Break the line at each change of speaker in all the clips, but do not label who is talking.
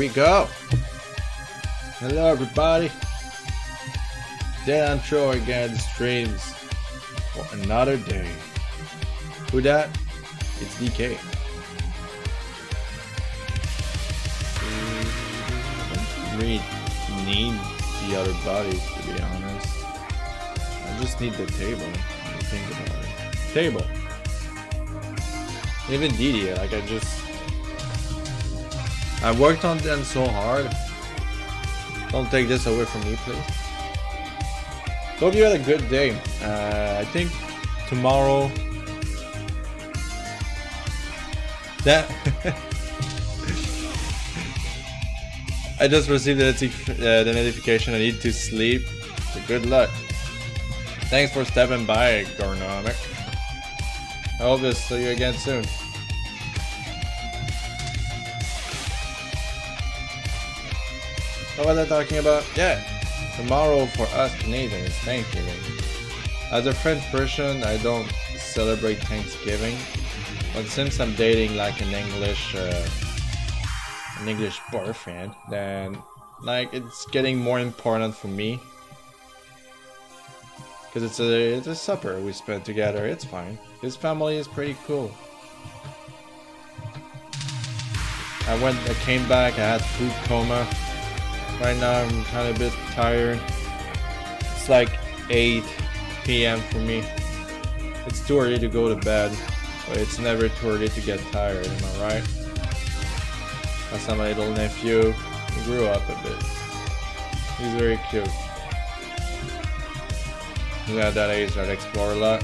we go. Hello everybody. Deadanthro again streams for another day. Who that? It's DK. I don't really need the other bodies, to be honest. I just need the table. When you think about it. Table. Even DD, like I worked on them so hard. Don't take this away from me, please. Hope you had a good day. I think tomorrow. That I just received the notification I need to sleep. So good luck. Thanks for stepping by, Garnomic. I hope to see you again soon. What was I talking about? Yeah, tomorrow for us Canadians is Thanksgiving. As a French person, I don't celebrate Thanksgiving, but since I'm dating like an English boyfriend, then like it's getting more important for me. Cause it's a supper we spend together. It's fine. His family is pretty cool. I came back. I had food coma. Right now I'm kind of a bit tired. It's like 8 p.m. for me. It's too early to go to bed, but it's never too early to get tired. Am I right? That's how my little nephew. He grew up a bit. He's very cute. He's at that age that I explore a lot.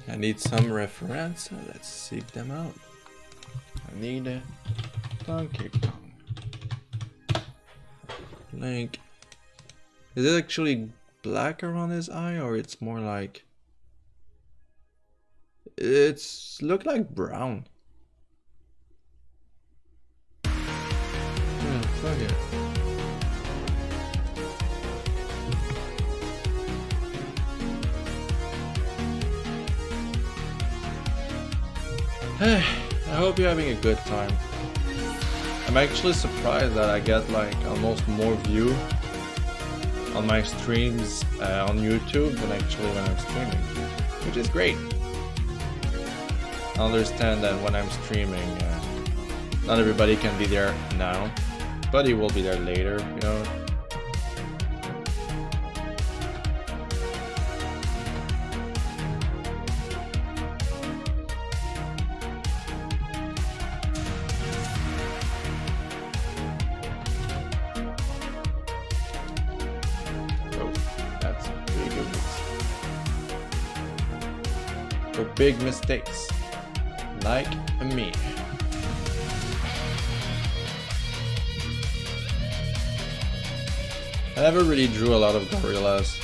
I need some reference, so let's seek them out. I need a Donkey Kong. Link. Is it actually black around his eye, or it's more like... It's look like brown. Fuck it. I hope you're having a good time. I'm actually surprised that I get like almost more view on my streams on YouTube than actually when I'm streaming, which is great. I understand that when I'm streaming, not everybody can be there now, but he will be there later, you know. Big mistakes, like me. I never really drew a lot of gorillas.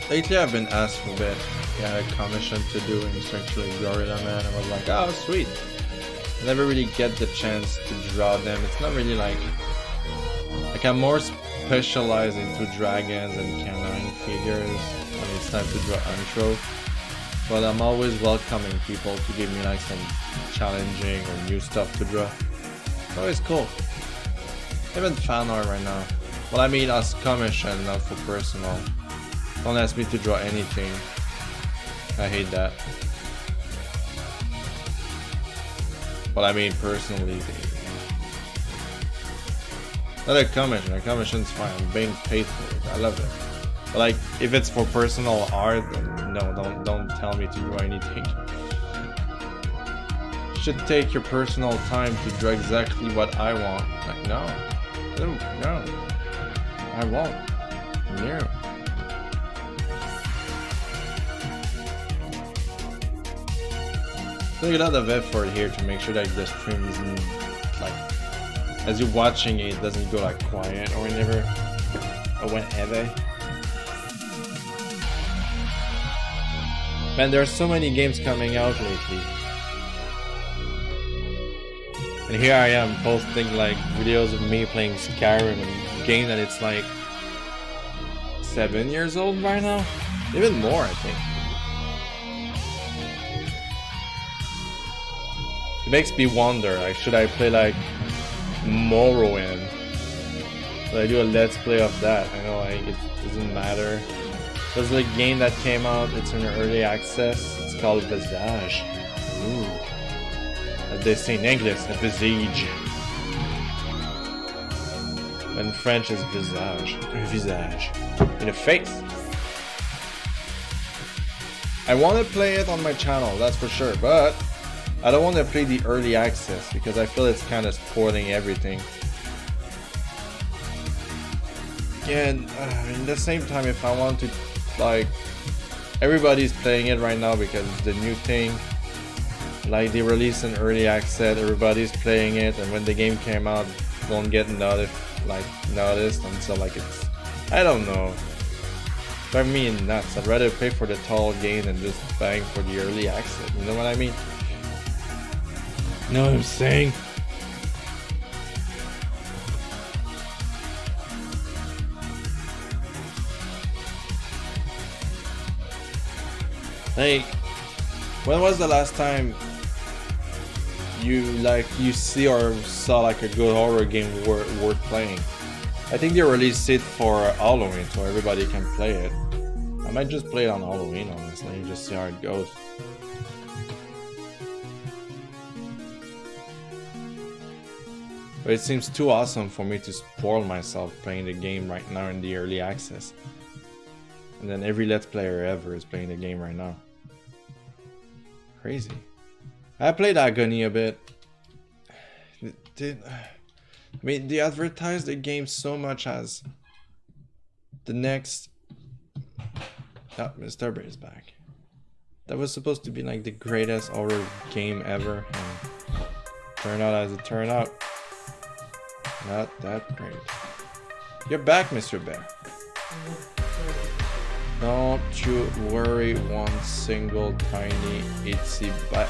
Lately I've been asked a bit. I had a commission to do and essentially gorilla man. I was like, oh sweet. I never really get the chance to draw them. It's not really like I'm more specialized into dragons and canine figures when it's time to draw intro, but I'm always welcoming people to give me like some challenging or new stuff to draw. It's always cool. Even fan art right now. Well, I mean as commission, not for personal. Don't ask me to draw anything. I hate that. But I mean personally. Not a commission's fine, I'm being paid for it, I love it. But like, if it's for personal art, then no, don't tell me to draw anything. You should take your personal time to draw exactly what I want. Like, no, I won't, no. Take a lot of effort here to make sure that the stream isn't like, as you're watching it doesn't go like quiet or whenever I went heavy. Man, there's so many games coming out lately. And here I am posting like videos of me playing Skyrim, and a game that it's like 7 years old by now? Even more, I think. It makes me wonder, like, should I play like Morrowind? Should I do a let's play of that? I know like it doesn't matter. There's a game that came out, it's in early access, it's called Visage. Ooh. As they say in English, a visage. In French is visage. Un visage. In a face. I want to play it on my channel, that's for sure, but I don't want to play the early access because I feel it's kind of spoiling everything. And at the same time, if I want to, like, everybody's playing it right now because it's the new thing. Like, they released an early access, everybody's playing it, and when the game came out, won't get noticed until like it's, I don't know. Drive me nuts. I'd rather pay for the tall game than just bang for the early access. You know what I mean? You know what I'm saying? Like, when was the last time you see or saw like a good horror game worth playing? I think they released it for Halloween so everybody can play it. I might just play it on Halloween, honestly, and just see how it goes. But it seems too awesome for me to spoil myself playing the game right now in the early access. And then every Let's Player ever is playing the game right now. Crazy. I played Agony a bit. I mean, they advertised the game so much as the next... Oh, Mr.Bear is back. That was supposed to be like the greatest horror game ever, and turned out as it turned out. Not that great. You're back, Mr.Bear. Don't you worry one single tiny itsy bit.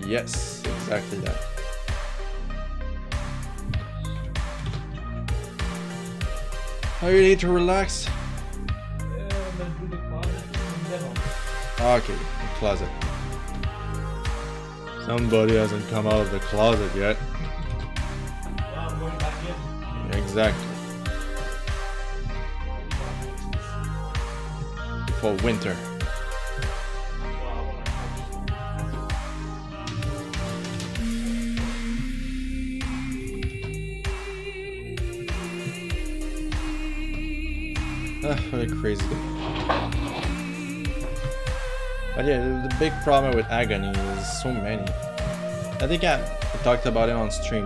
Yes, exactly that. Oh, you need to relax? Okay, the closet. Somebody hasn't come out of the closet yet.
I'm going back in.
Exactly. For winter. What a crazy day. But yeah, the big problem with Agony is so many. I think I talked about it on stream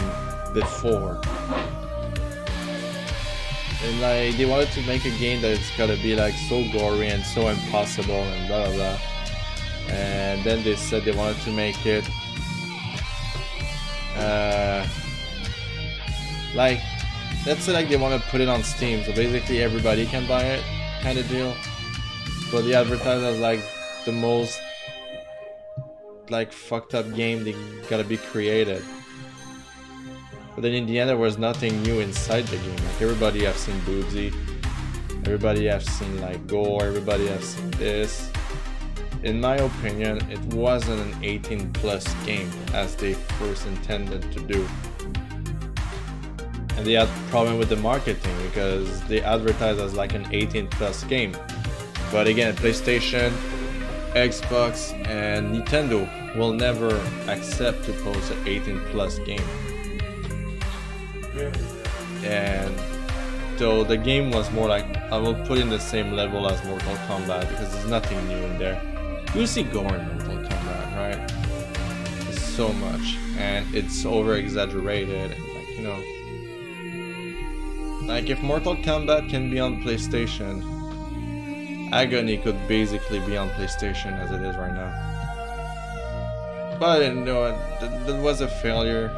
before. And like, they wanted to make a game that it's gotta be like so gory and so impossible and blah blah blah. And then they said they wanted to make it like, let's say like they want to put it on Steam, so basically everybody can buy it, kind of deal. But they advertise as like the most like fucked up game they gotta be created. But then in the end there was nothing new inside the game. Like, everybody have seen boobsy, everybody have seen like gore, everybody have seen this. In my opinion, it wasn't an 18+ game as they first intended to do. And they had a problem with the marketing because they advertised as like an 18+ game. But again, PlayStation, Xbox, and Nintendo will never accept to post an 18+ game. And so the game was more like, I will put in the same level as Mortal Kombat because there's nothing new in there. You see gore in Mortal Kombat, right? It's so much, and it's over exaggerated, and like, you know, like if Mortal Kombat can be on PlayStation, Agony could basically be on PlayStation as it is right now. But you know, that was a failure.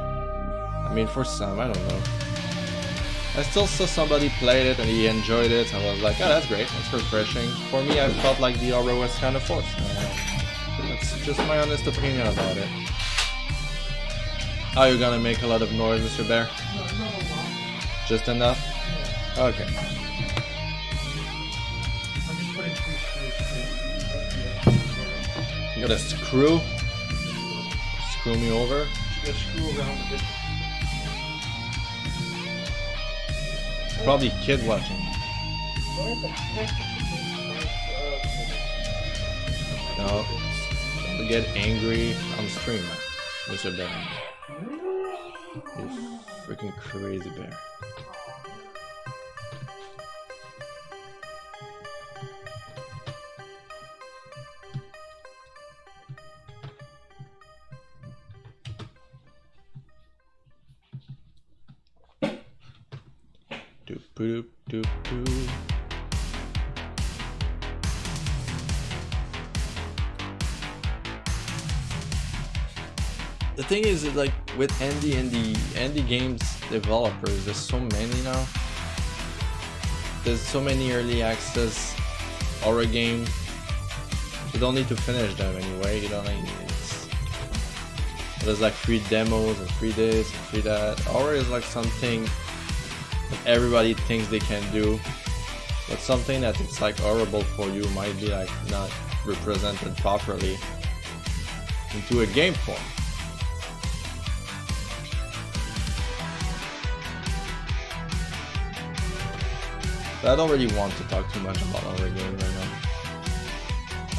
I mean, for some, I don't know. I still saw somebody played it and he enjoyed it. I was like, oh, that's great. That's refreshing. For me, I felt like the aura was kind of forced. That's just my honest opinion about it. Are you gonna make a lot of noise, Mr. Bear?
No, not a lot.
Just enough?
Yeah.
Okay.
I'm just putting 3 screws.
You got a screw? Screw me over?
Just screw around a bit.
Probably kid watching.
Where the heck is my
No. Don't get angry on stream, Mr. Bear. You freaking crazy bear. Doop doop doop doop. The thing is, like with indie games developers, there's so many now. There's so many early access horror games. You don't need to finish them anyway. You don't need. There's like free demos and free this and free that. Horror is like something that everybody thinks they can do, but something that it's like horrible for you might be like not represented properly into a game form. But I don't really want to talk too much about horror games right now.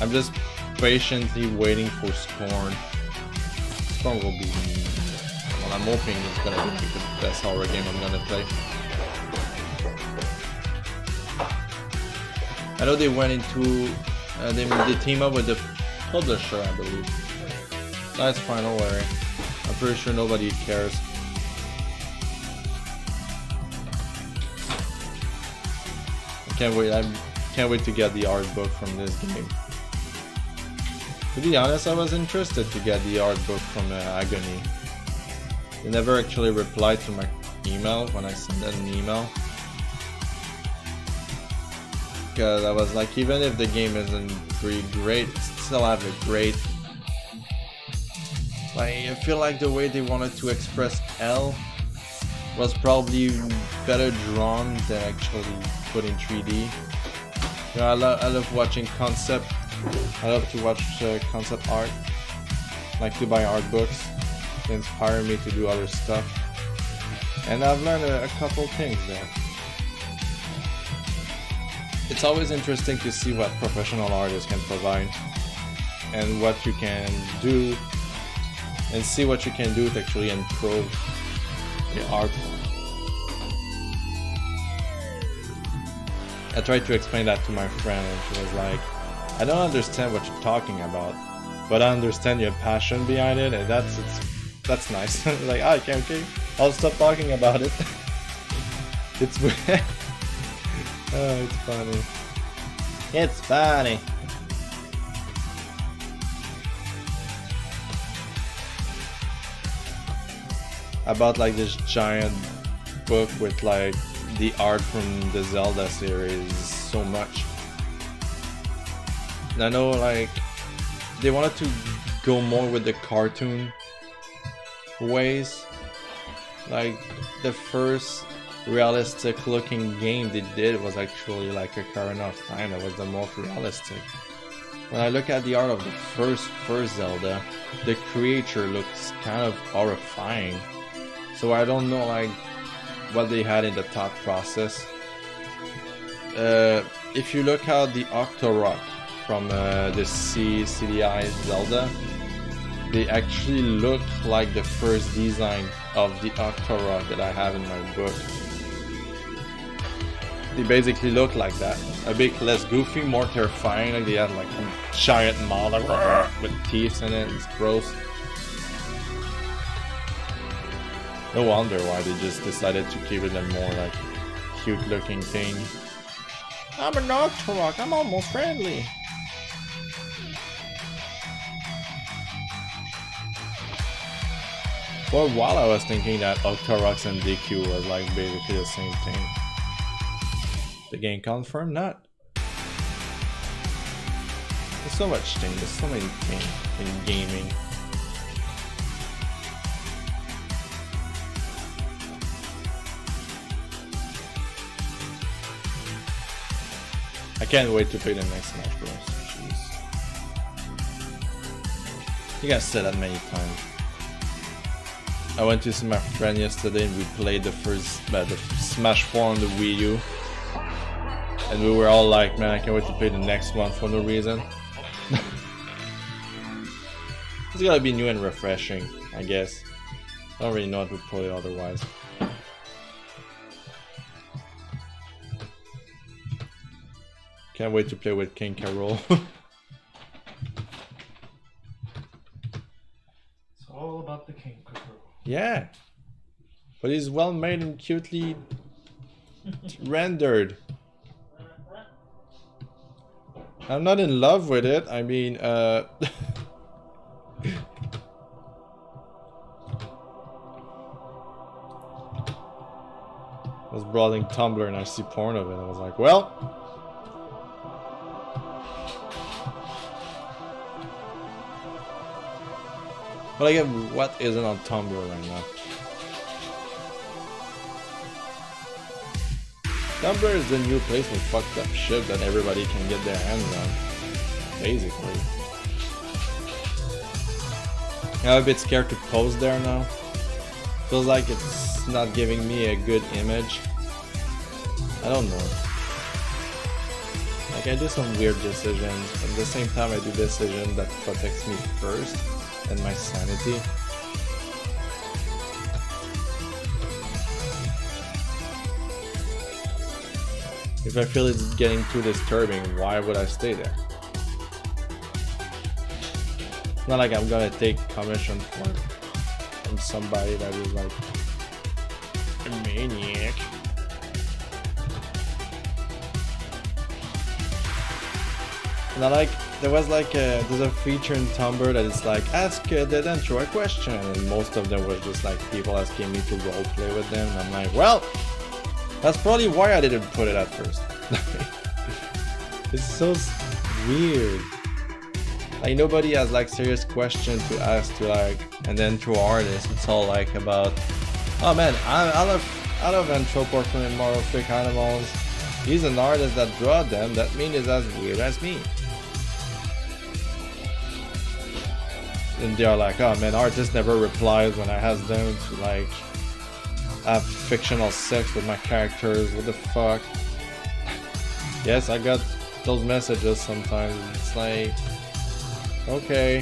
I'm just patiently waiting for Scorn. Scorn will be, well, I'm hoping it's gonna be the best horror game I'm gonna play. I know they went into, they team up with the publisher, I believe. That's fine, don't worry. I'm pretty sure nobody cares. I can't wait to get the art book from this game. To be honest, I was interested to get the art book from Agony. They never actually replied to my email when I sent them an email. Because I was like, even if the game isn't pretty great, it still have a great... Like, I feel like the way they wanted to express L was probably better drawn than actually put in 3D. You know, I love watching concept. I love to watch concept art. Like to buy art books. They inspire me to do other stuff. And I've learned a couple things there. It's always interesting to see what professional artists can provide and what you can do, and see what you can do to actually improve the art form. I tried to explain that to my friend and she was like, I don't understand what you're talking about, but I understand your passion behind it, and that's nice. Like, oh, okay, I'll stop talking about it. It's oh, it's funny. It's funny. About like this giant book with like the art from the Zelda series so much. And I know like they wanted to go more with the cartoon ways. Like the first realistic looking game they did was actually like Ocarina of Time. That was the most realistic. When I look at the art of the first Zelda, the creature looks kind of horrifying. So I don't know like what they had in the thought process. If you look at the Octorok from the CDI Zelda, they actually look like the first design of the Octorok that I have in my book. They basically look like that. A bit less goofy, more terrifying, like they had like a giant mouth like, with teeth in it. It's gross. No wonder why they just decided to keep it a more like cute looking thing. I'm an Octorok, I'm almost friendly. For a while I was thinking that Octorox and DQ was like basically the same thing. The game confirmed not. There's so much thing, there's so many things in gaming. I can't wait to play the next Smash Bros. Jeez. I think I said that many times. I went to see my friend yesterday and we played the Smash 4 on the Wii U. And we were all like, man, I can't wait to play the next one for no reason. It's gotta be new and refreshing, I guess. I don't really know how to put it otherwise. Can't wait to play with King Carol.
It's all about the King Carol.
Yeah. But he's well made and cutely rendered. I'm not in love with it. I mean, I was browsing Tumblr and I see porn of it. I was like, well. But again, what isn't on Tumblr right now? Tumblr is the new place with fucked up shit that everybody can get their hands on. Basically. I'm a bit scared to post there now. Feels like it's not giving me a good image. I don't know. Like I do some weird decisions, but at the same time I do decisions that protects me first and my sanity. If I feel it's getting too disturbing, why would I stay there? It's not like I'm gonna take commission from somebody that is like a maniac. And I like, there's a feature in Tumblr that is like, ask Deadanthro a question, and most of them was just like people asking me to roleplay with them, and I'm like, well, that's probably why I didn't put it at first. It's so weird. Like nobody has like serious questions to ask to like, and then to artists, it's all like about, oh man, I love anthropomorphic animals. He's an artist that draw them. That means it's as weird as me. And they're like, oh man, artists never replies when I ask them to like have fictional sex with my characters. What the fuck? Yes, I got those messages sometimes. It's like, okay,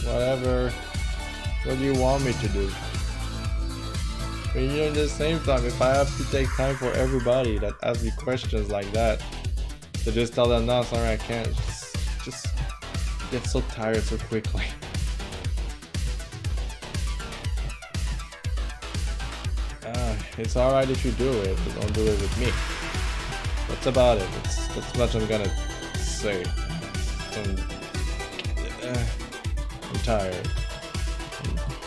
whatever. What do you want me to do? But you know, at the same time, if I have to take time for everybody that asks me questions like that, to just tell them, no, sorry, I can't. Just get so tired so quickly. It's alright if you do it, but don't do it with me. That's about it. That's much I'm gonna say. I'm tired.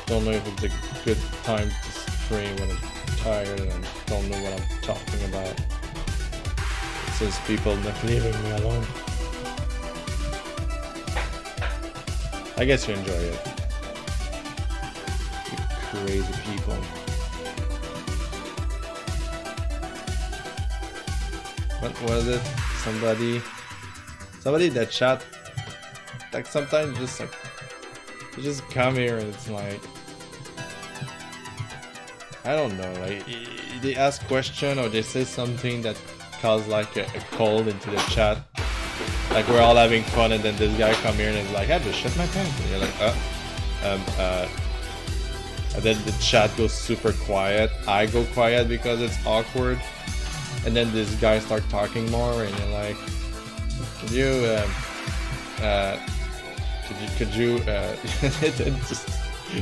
Don't know if it's a good time to stream when I'm tired and I don't know what I'm talking about. Since people not leaving me alone. I guess you enjoy it. You crazy people. What was it? Somebody in the chat, like sometimes just like, you just come here and it's like, I don't know, like they ask question or they say something that cause like a cold into the chat, like we're all having fun and then this guy come here and is like, I just shit my pants, and you're like, and then the chat goes super quiet. I go quiet because it's awkward. And then this guy start talking more, and you're like, could you, just,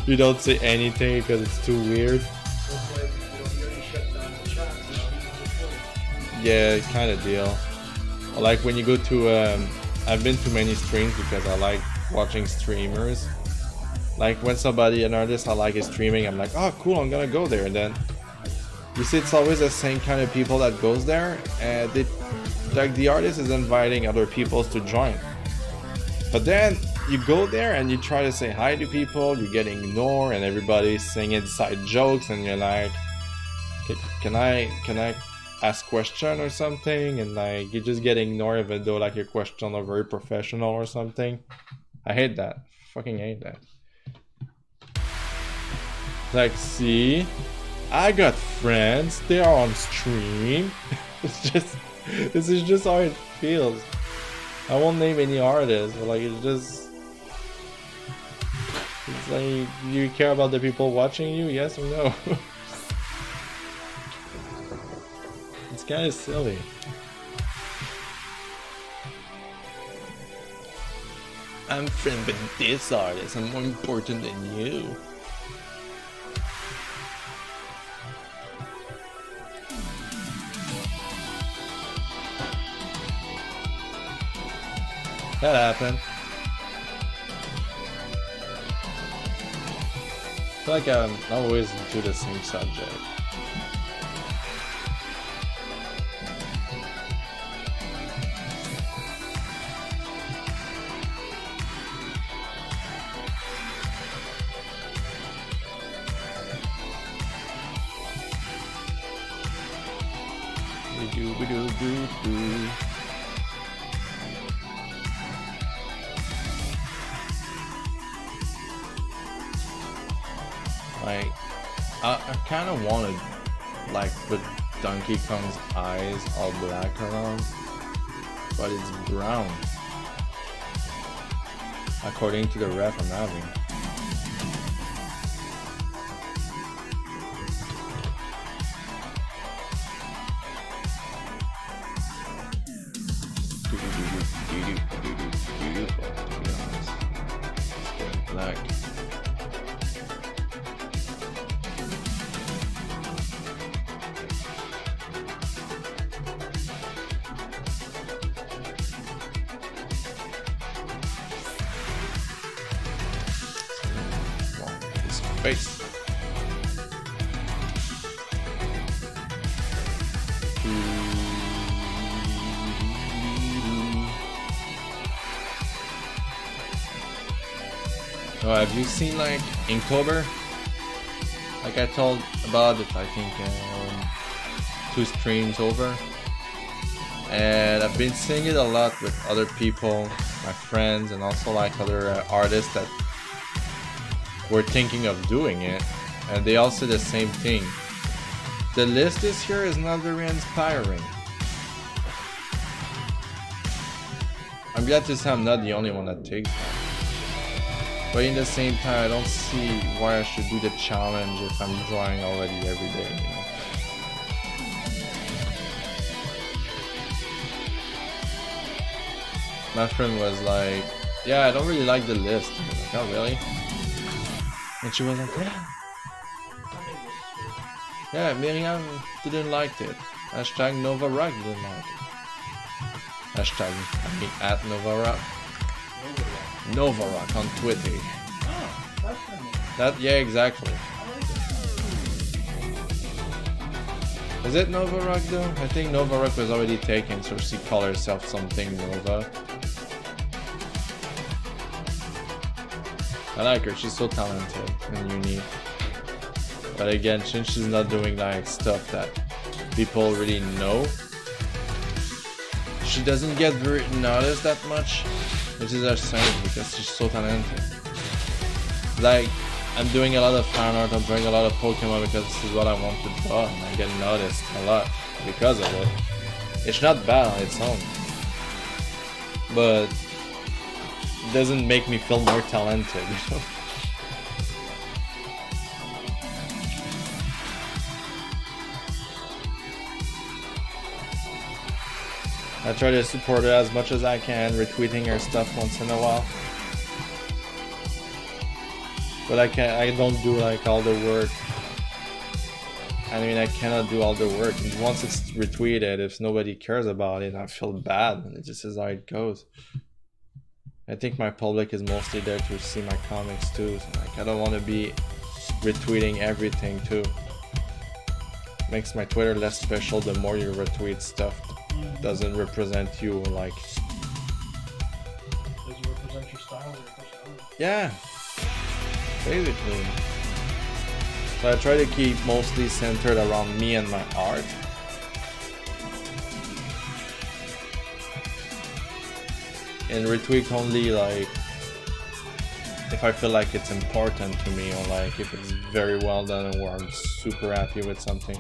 you don't say anything because it's too weird. Yeah, kind of deal. Like when you go to, I've been to many streams because I like watching streamers. Like when somebody, an artist I like is streaming, I'm like, oh cool, I'm gonna go there. And then you see it's always the same kind of people that goes there, and like the artist is inviting other people to join. But then you go there and you try to say hi to people, you're getting ignored, and everybody's saying inside jokes, and you're like, can I ask question or something? And like you just get ignored even though like your questions are very professional or something. I hate that. Fucking hate that. Like, see, I got friends, they are on stream. This is just how it feels. I won't name any artists, but like it's like, you care about the people watching you, yes or no? It's kind of silly. I'm friends with this artist, I'm more important than you. That happened. I feel like I'm always into the same subject. We do. Like, I kind of wanted, like, put Donkey Kong's eyes all black around, but it's brown, according to the ref I'm having. Beautiful, to be honest. Black. His face. Oh, have you seen like Inktober? Like I told about it, I think 2 streams over, and I've been seeing it a lot with other people, my friends, and also like other artists that were thinking of doing it, and they all say the same thing. The list this year is not very inspiring. I'm glad to say I'm not the only one that takes that. But in the same time, I don't see why I should do the challenge if I'm drawing already every day, you know? My friend was like, yeah, I don't really like the list. I was like, oh really? And she was like, yeah, Miriam didn't like it. Hashtag Nova Rock didn't like it. Hashtag, I mean, at Nova Rock. Nova Rock on Twitter.
Oh, that's the name.
That, yeah, exactly. Is it Nova Rock though? I think Nova Rock was already taken, so she called herself something Nova. I like her, she's so talented and unique. But again, since she's not doing like stuff that people really know, she doesn't get very noticed that much, which is a shame because she's so talented. Like, I'm doing a lot of fan art, I'm drawing a lot of Pokemon because this is what I want to draw, and I get noticed a lot because of it. It's not bad on its own, but it doesn't make me feel more talented, you know? I try to support her as much as I can, retweeting her stuff once in a while. But I don't do like all the work. I mean, I cannot do all the work. And once it's retweeted, if nobody cares about it, I feel bad. And it just is how it goes. I think my public is mostly there to see my comics too. So like I don't want to be retweeting everything too. Makes my Twitter less special the more you retweet stuff that doesn't represent you, like.
Does it represent your style or your personality?
Yeah, basically. So I try to keep mostly centered around me and my art. And retweet only like if I feel like it's important to me, or like if it's very well done or I'm super happy with something.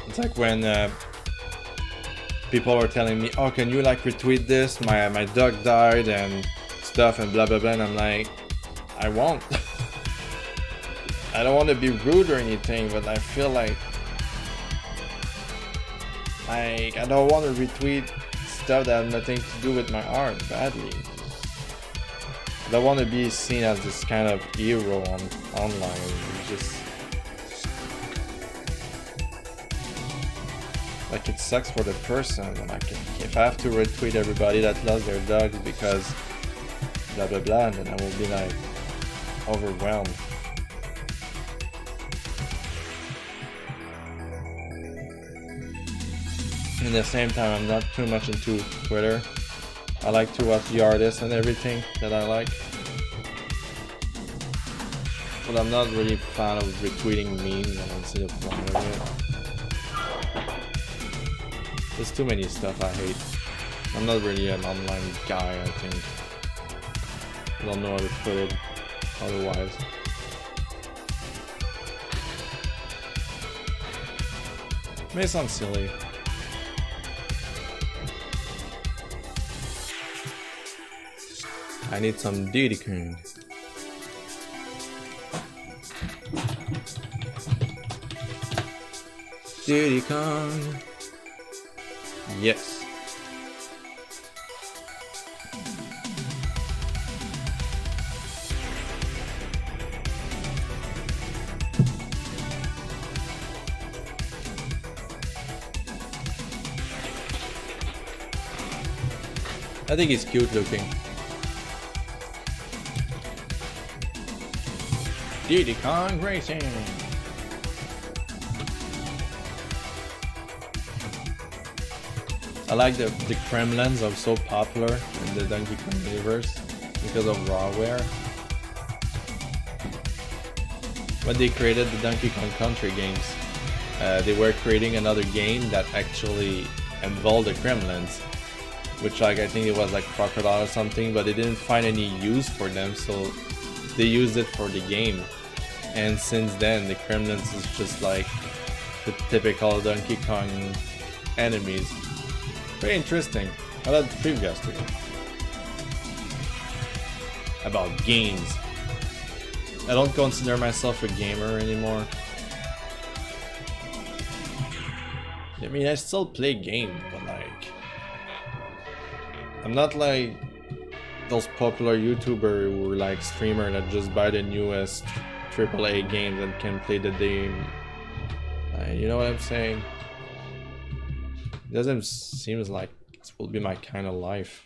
It's like when people are telling me, oh, can you like retweet this? My dog died and stuff and blah blah blah, and I'm like, I won't. I don't want to be rude or anything, but I feel like I don't want to retweet stuff that has nothing to do with my art badly. I don't want to be seen as this kind of hero online. It's just like it sucks for the person. Like if I have to retweet everybody that loves their dogs because blah blah blah, then I will be like overwhelmed. At the same time, I'm not too much into Twitter. I like to watch the artists and everything that I like, but I'm not really a fan of retweeting memes. I don't see the point of it. There's too many stuff I hate. I'm not really an online guy, I think. I don't know how to put it otherwise. It may sound silly. I need some Deadanthro. Deadanthro. Yes. I think he's cute looking. Deadanthro Racing. I like the Kremlins are so popular in the Donkey Kong universe because of Rawware. When they created the Donkey Kong Country games, they were creating another game that actually involved the Kremlins, which like I think it was like Crocodile or something, but they didn't find any use for them, so they used it for the game. And since then, the Kremlins is just like the typical Donkey Kong enemies. Very interesting. I love the previous yesterday. About games. I don't consider myself a gamer anymore. I mean, I still play games, but like, I'm not like those popular YouTubers who are like streamer that just buy the newest AAA games and can play the game. You know what I'm saying? It doesn't seem like it will be my kind of life.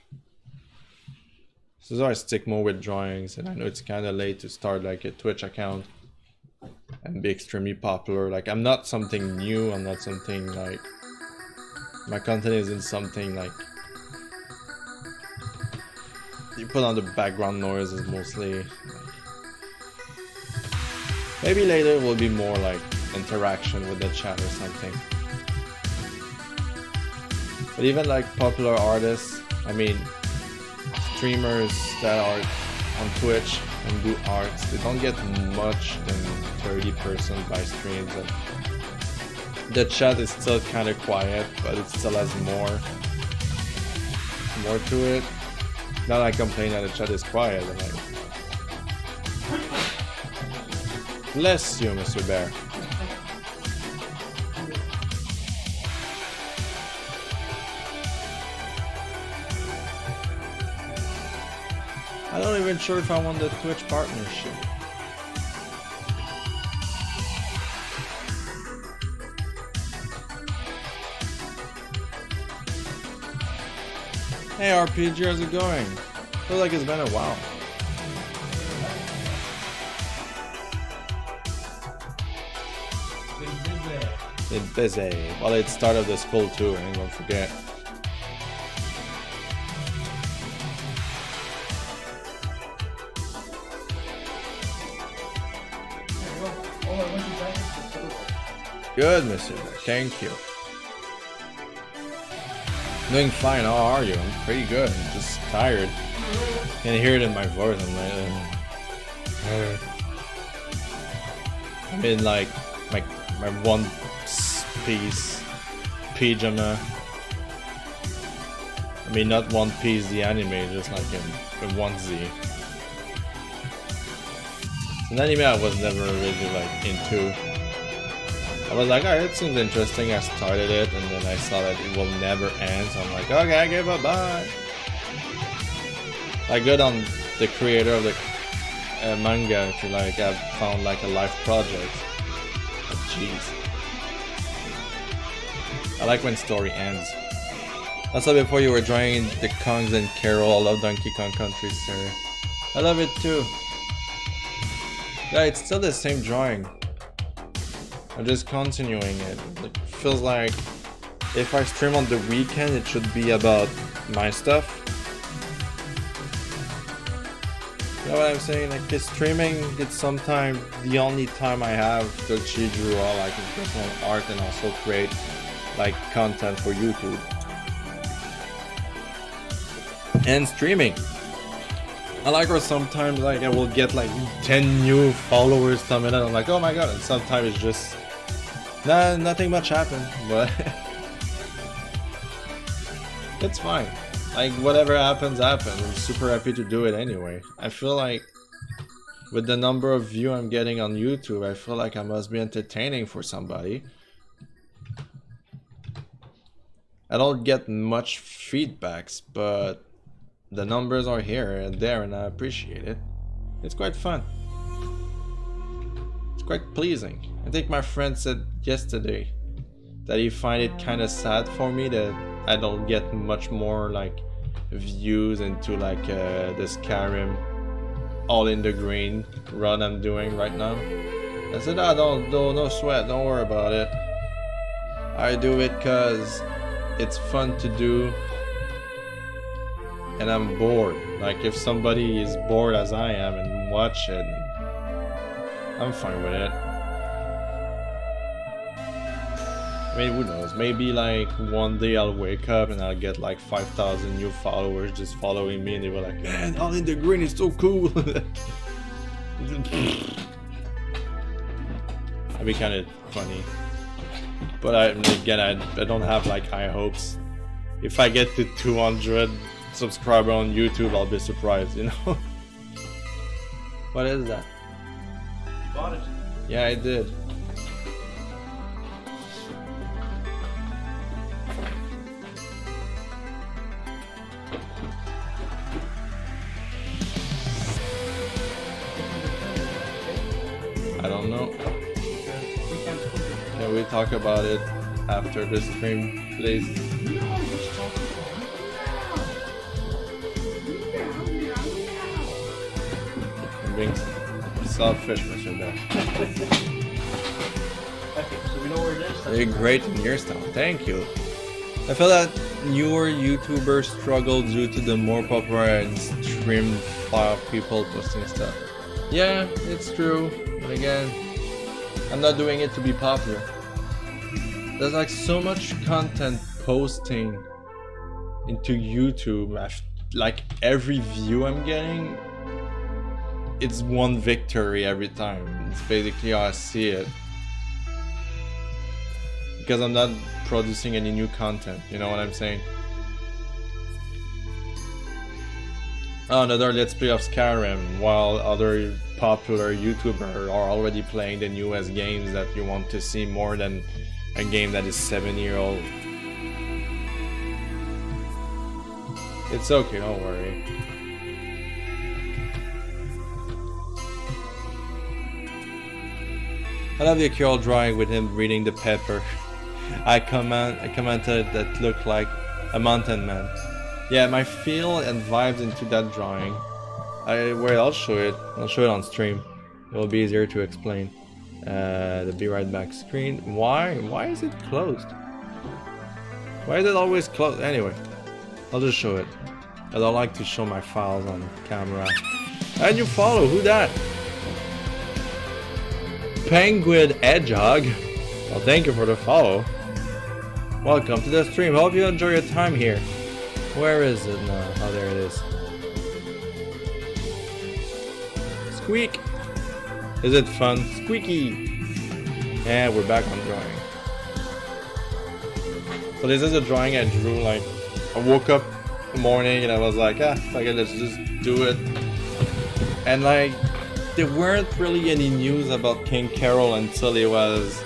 So I stick more with drawings, and I know it's kind of late to start like a Twitch account and be extremely popular. Like I'm not something new. I'm not something like my content isn't something like you put on the background noise is mostly like, maybe later will be more like interaction with the chat or something. But even like popular artists, I mean streamers that are on Twitch and do arts, they don't get much than 30 persons by streams, and the chat is still kind of quiet, but it still has more to it. Not I complain that the chat is quiet, but like, bless you, Mr.Bear. I'm not even sure if I want the Twitch partnership. Hey RPG, how's it going? Feels like it's been a while. Been busy. Well, it's start of the school too, and don't forget. Good, Mr. Bear. Thank you. Doing fine. How are you? I'm pretty good. I'm just tired. Can hear it in my voice. I'm in like my one piece pajama. I mean, not One Piece the anime, just like in onesie. It's an anime I was never really like into. I was like, oh, it seems interesting. I started it, and then I saw that it will never end. So I'm like, okay, I give up. Bye. Like, good on the creator of the manga to like have found like a life project. But jeez, I like when story ends. Also, before you were drawing the Kongs and Carol, I love Donkey Kong Country, sir. I love it too. Yeah, it's still the same drawing. I'm just continuing it. It feels like if I stream on the weekend, it should be about my stuff. You know what I'm saying? Like, the streaming, it's sometimes the only time I have to actually draw like personal art and also create like content for YouTube. And streaming. I like how sometimes like I will get like 10 new followers coming in. I'm like, oh my god, and sometimes it's just nothing much happened, but it's fine. Like, whatever happens, happens. I'm super happy to do it anyway. I feel like with the number of views I'm getting on YouTube, I feel like I must be entertaining for somebody. I don't get much feedbacks, but the numbers are here and there, and I appreciate it. It's quite fun. It's quite pleasing. I think my friend said yesterday that he find it kind of sad for me that I don't get much more like views into like the Skyrim all in the green run I'm doing right now. I said, ah, no sweat, don't worry about it. I do it cause it's fun to do. And I'm bored. Like, if somebody is bored as I am and watch it, I'm fine with it. I mean, who knows? Maybe like one day I'll wake up and I'll get like 5,000 new followers just following me, and they were like, man, All in the Green is so cool. That'd be kind of funny. But again, I don't have like high hopes. If I get to 200 subscriber on YouTube, I'll be surprised, you know. What is that?
You bought it.
Yeah, I did. I don't know. Can we talk about it after the stream, please? Being selfish, Mr.Bear.
Okay, so we know where it is.
You're great in your style, thank you. I feel that newer YouTubers struggle due to the more popular and streamed file people posting stuff. Yeah, it's true, but again, I'm not doing it to be popular. There's like so much content posting into YouTube. Like, every view I'm getting, it's one victory every time. It's basically how I see it. Because I'm not producing any new content, you know what I'm saying? Oh, another Let's Play of Skyrim, while other popular YouTubers are already playing the newest games that you want to see more than a game that is 7-year-old. It's okay, don't worry. I love the Carol drawing with him reading the paper. I commented that looked like a mountain man. Yeah, my feel and vibes into that drawing. I'll show it. I'll show it on stream. It will be easier to explain. The be right back screen. Why? Why is it closed? Why is it always closed? Anyway, I'll just show it. I don't like to show my files on camera. And you follow? Who that? Penguin Hedgehog. Well, thank you for the follow. Welcome to the stream. Hope you enjoy your time here. Where is it now? Oh, there it is. Squeak. Is it fun? Squeaky. And we're back on drawing. So this is a drawing I drew. Like, I woke up in the morning and I was like, okay, let's just do it. And like, there weren't really any news about King Carol until it was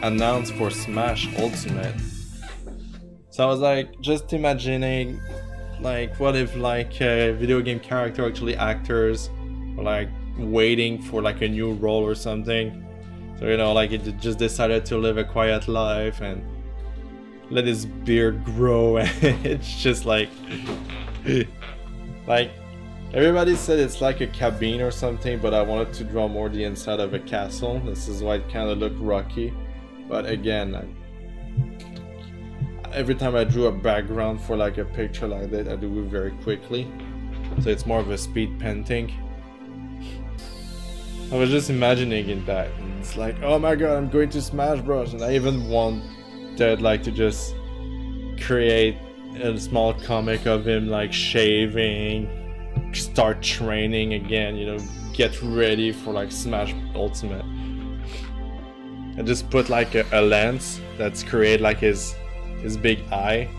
announced for Smash Ultimate. So I was like, just imagining, like, what if like video game character, actually actors, were like waiting for like a new role or something. So you know, like it just decided to live a quiet life and let his beard grow, and it's just like, like. Everybody said it's like a cabin or something, but I wanted to draw more the inside of a castle. This is why it kind of looked rocky. But again, every time I drew a background for like a picture like that, I do it very quickly. So it's more of a speed painting. I was just imagining it that. And it's like, oh my god, I'm going to Smash Bros. And I even wanted like to just create a small comic of him like shaving, start training again, you know, get ready for like Smash Ultimate. I just put like a lens that's create like his big eye.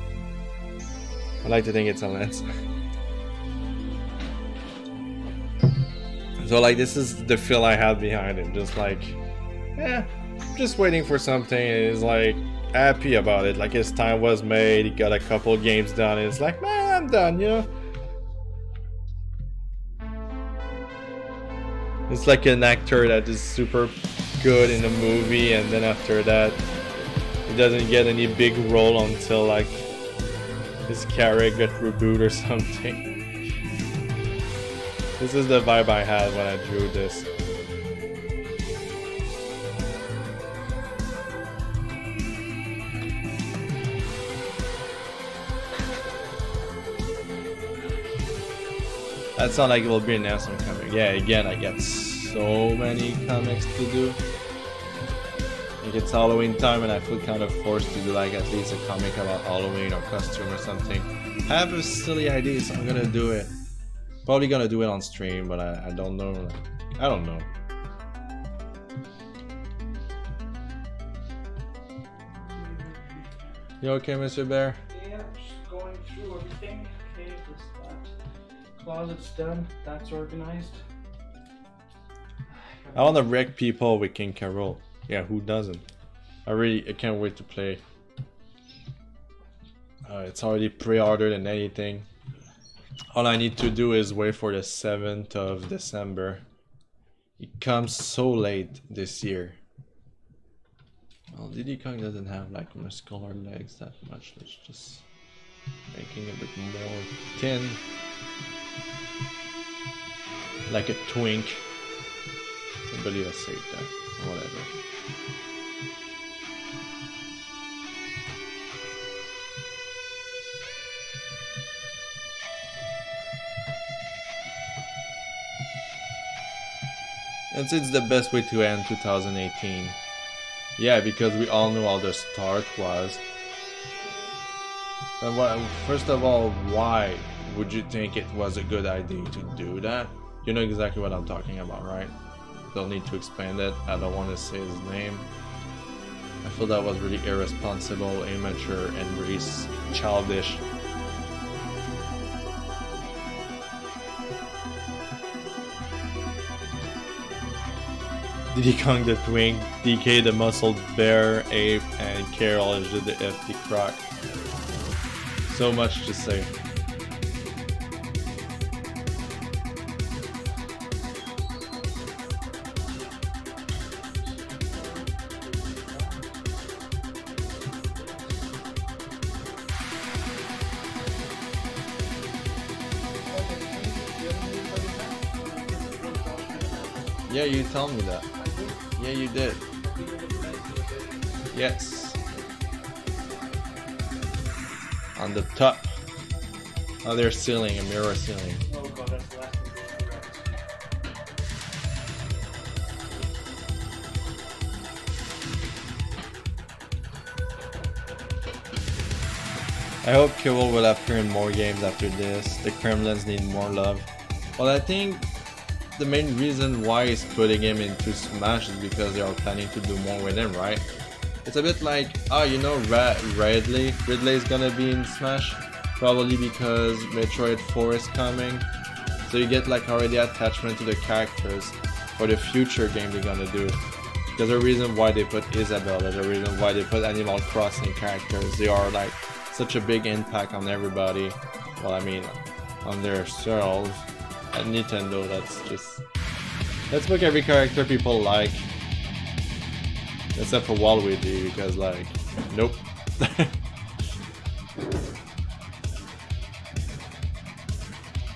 I like to think it's a lens. So like this is the feel I had behind it, just like, just waiting for something, and he's like happy about it, like his time was made, he got a couple games done, and it's like, man, I'm done, you know. It's like an actor that is super good in a movie, and then after that he doesn't get any big role until like his character gets reboot or something. This is the vibe I had when I drew this. That sounds like it will be an announcement coming. Yeah, again, I get so many comics to do. Like it's Halloween time and I feel kind of forced to do like at least a comic about Halloween or costume or something. I have a silly idea, so I'm gonna do it. Probably gonna do it on stream, but I don't know. I don't know. You okay, Mr.Bear?
Yeah, just going through everything. Okay, that closet's done. That's organized.
I want to wreck people with King Carol. Yeah, who doesn't? I can't wait to play. It's already pre-ordered and anything. All I need to do is wait for the 7th of December. It comes so late this year. Well, Diddy Kong doesn't have like muscular legs that much. Let's just making a bit more thin, like a twink. I believe I saved that. Whatever. And it's the best way to end 2018. Yeah, because we all knew how the start was. And first of all, why would you think it was a good idea to do that? You know exactly what I'm talking about, right? Don't need to explain that. I don't want to say his name. I feel that was really irresponsible, immature, and really childish. Diddy Kong the Twink, DK the Muscle Bear, Ape, and Carol is just the FD Croc. So much to say. Yeah, you told me that.
I did.
Yeah, you did.
You did it nicely.
Yes. On the top. Oh, there's ceiling, a mirror ceiling.
Oh god, that's the last thing.
I hope Kirill will appear in more games after this. The Kremlins need more love. Well, I think the main reason why he's putting him into Smash is because they are planning to do more with him, right? It's a bit like, oh, you know, Ridley is gonna be in Smash, probably because Metroid 4 is coming. So you get like already attachment to the characters for the future game they're gonna do. There's a reason why they put Isabelle, there's a reason why they put Animal Crossing characters. They are like such a big impact on everybody. Well, I mean, on their selves. At Nintendo, that's just... Let's pick every character people like. Except for Waluigi, because like... Nope.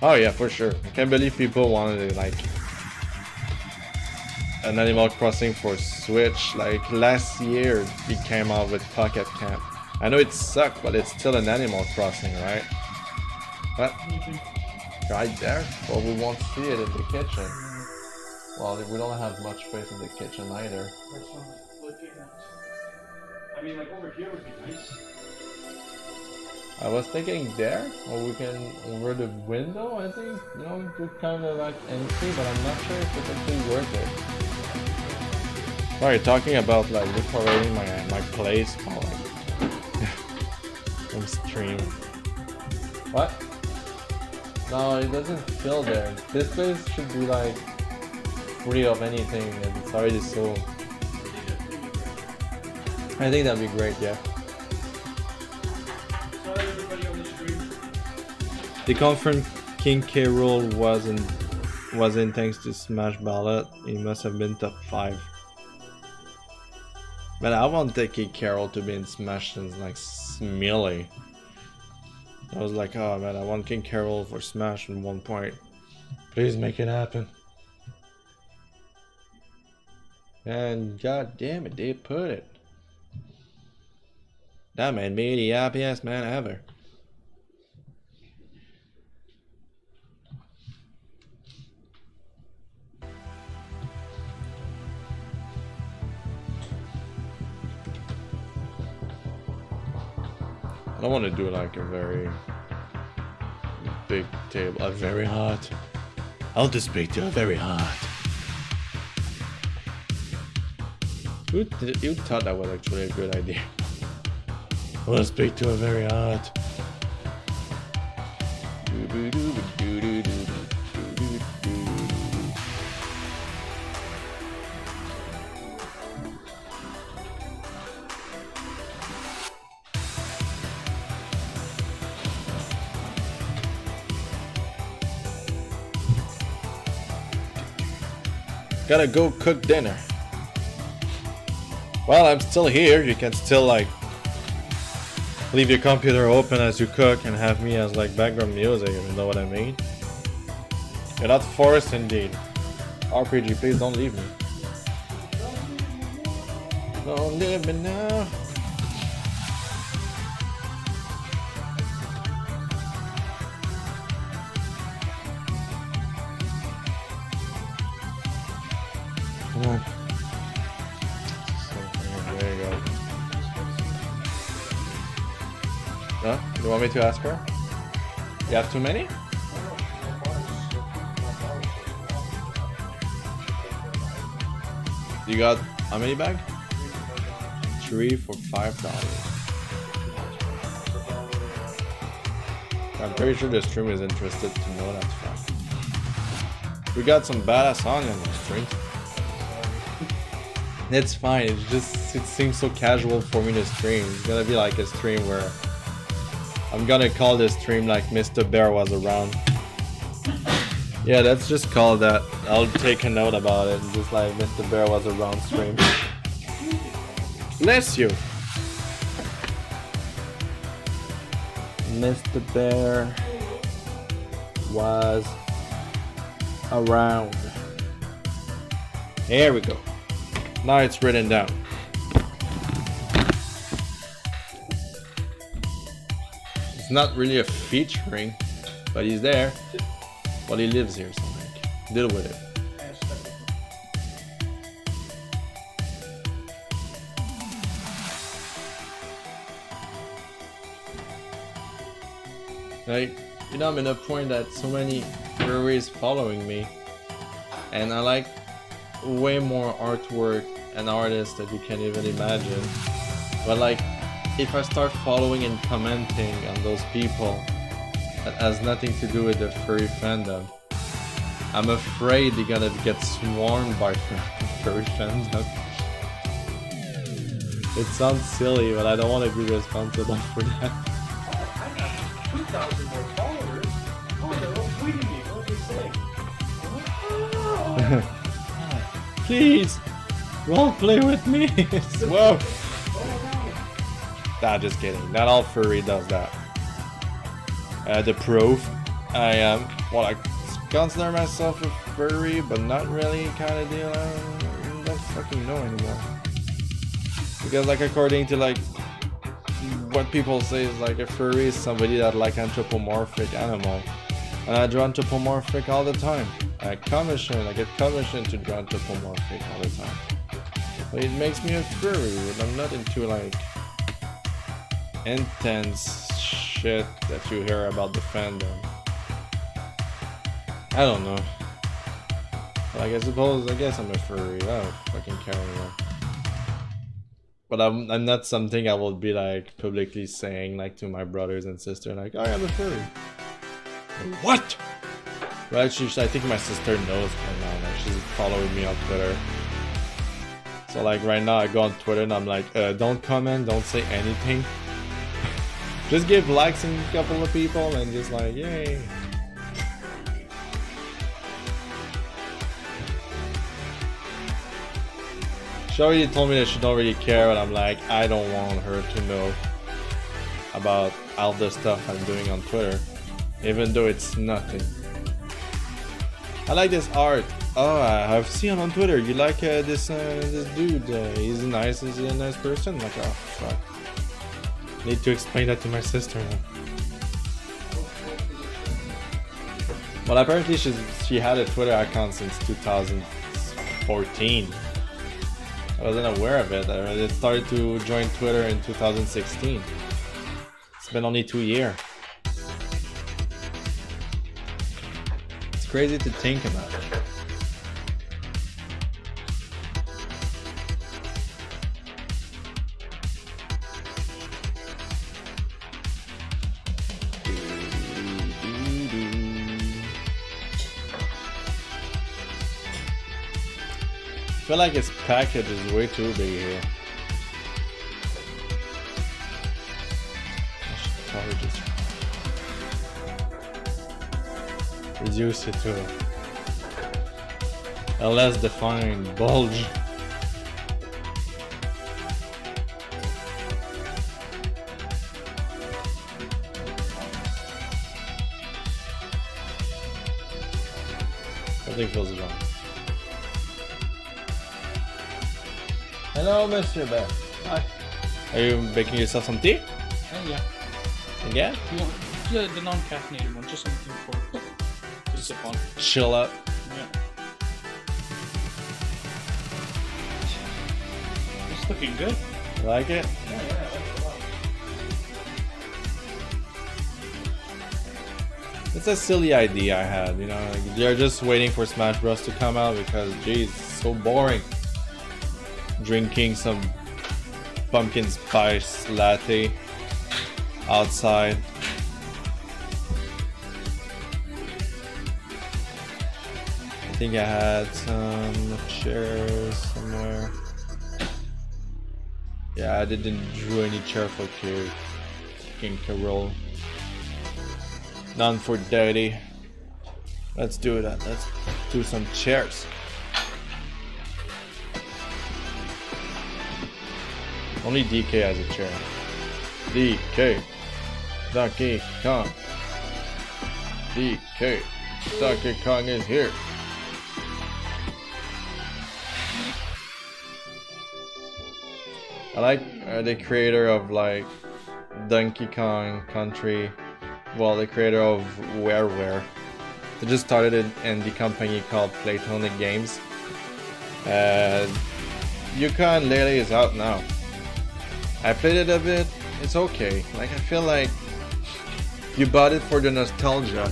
Oh yeah, for sure. I can't believe people wanted like... an Animal Crossing for Switch. Like last year, it came out with Pocket Camp. I know it sucked, but it's still an Animal Crossing, right? What? Right there? Well, we won't see it in the kitchen. Well, we don't have much space in the kitchen either.
That's what I'm looking at. I mean, like over here would be nice.
I was thinking there, or we can over the window, I think. You know, do kind of like empty, but I'm not sure if it's actually worth it. Sorry, talking about like decorating my place for like from stream. What? No, it doesn't fill there. This place should be like free of anything, and it's already so. I think that'd be great, yeah.
Sorry, everybody on the stream.
They confirmed King K. Rool wasn't thanks to Smash Ballot. He must have been top 5. But I want King Carol to be in Smash since like Melee. I was like, oh man, I want King Carol for Smash at one point. Please make it happen. And god damn it, they put it. That made me the happiest man ever. I don't want to do like a very big table. Very hot. I'll just speak to a very hot. Who thought that was actually a good idea? I'll speak to a very hot. Gotta go cook dinner. Well, I'm still here. You can still like leave your computer open as you cook and have me as like background music, if you know what I mean. You're not forced indeed. RPG, please don't leave me. Don't leave me now. Come on. There you go. Huh? You want me to ask her? You have too many? You got how many bags? 3 for $5. I'm pretty sure the stream is interested to know that fact. We got some badass songs on the stream. It's fine, it seems so casual for me to stream. It's gonna be like a stream where I'm gonna call this stream like Mr.Bear was around. Yeah, let's just call that. I'll take a note about it. Just like Mr.Bear was around stream. Bless you! Mr.Bear was around. Here we go. Now it's written down. It's not really a featuring, but he's there. Well, he lives here, so like, deal with it. Like, you know, I'm in a point that so many furries following me, and I like way more artwork and artists that you can't even imagine. But like, if I start following and commenting on those people that has nothing to do with the furry fandom, I'm afraid they're gonna get swarmed by furry fandom. It sounds silly, but I don't want to be responsible for that.
2,000 more followers. Oh, they're all tweeting me. What do they say?
Please, role play with me. Whoa. Nah, just kidding. Not all furry does that. The proof, I am. Well, I consider myself a furry, but not really, kind of deal. I don't fucking know anymore. Because, like, according to like what people say is like a furry is somebody that like anthropomorphic animal, and I draw anthropomorphic all the time. I get commissioned to draw anthropomorphic all the time. But it makes me a furry, but I'm not into like intense shit that you hear about the fandom. I don't know. Like, I guess I'm a furry. I don't fucking care anymore. But I'm not something I will be like publicly saying like to my brothers and sister like, oh, I'm a furry. Like, what? Well, actually, I think my sister knows by now. Like, she's following me on Twitter. So like right now I go on Twitter and I'm like, don't comment, don't say anything. Just give likes and a couple of people and just like, yay. She already told me that she don't really care, but I'm like, I don't want her to know about all the stuff I'm doing on Twitter, even though it's nothing. I like this art. Oh, I've seen him on Twitter. You like this dude? He's a nice person. I'm like, oh fuck. Need to explain that to my sister now. Well, apparently she had a Twitter account since 2014. I wasn't aware of it. I started to join Twitter in 2016. It's been only 2 years. It's crazy to think about. I feel like its package is way too big here. I should probably just reduce it to a less defined bulge. Something feels wrong. Hello, Mr.Bear.
Hi.
Are you making yourself some tea?
Yeah.
Again?
You want the non-caffeinated one, just something for to sip on.
Chill up.
Yeah. It's looking good.
You like it?
Yeah, I like it a lot.
It's a silly idea I had, you know, like they're just waiting for Smash Bros to come out because geez, it's so boring. Drinking some pumpkin spice latte outside. I think I had some chairs somewhere. Yeah, I didn't draw any chair for King Carol. None for Daddy. Let's do that. Let's do some chairs. Only DK has a chair. DK. Donkey Kong. DK. Donkey Kong is here. I like the creator of like Donkey Kong Country. Well, the creator of WarWare. They just started an indie company called Platonic Games. Yukon Lele is out now. I played it a bit. It's okay. Like, I feel like you bought it for the nostalgia,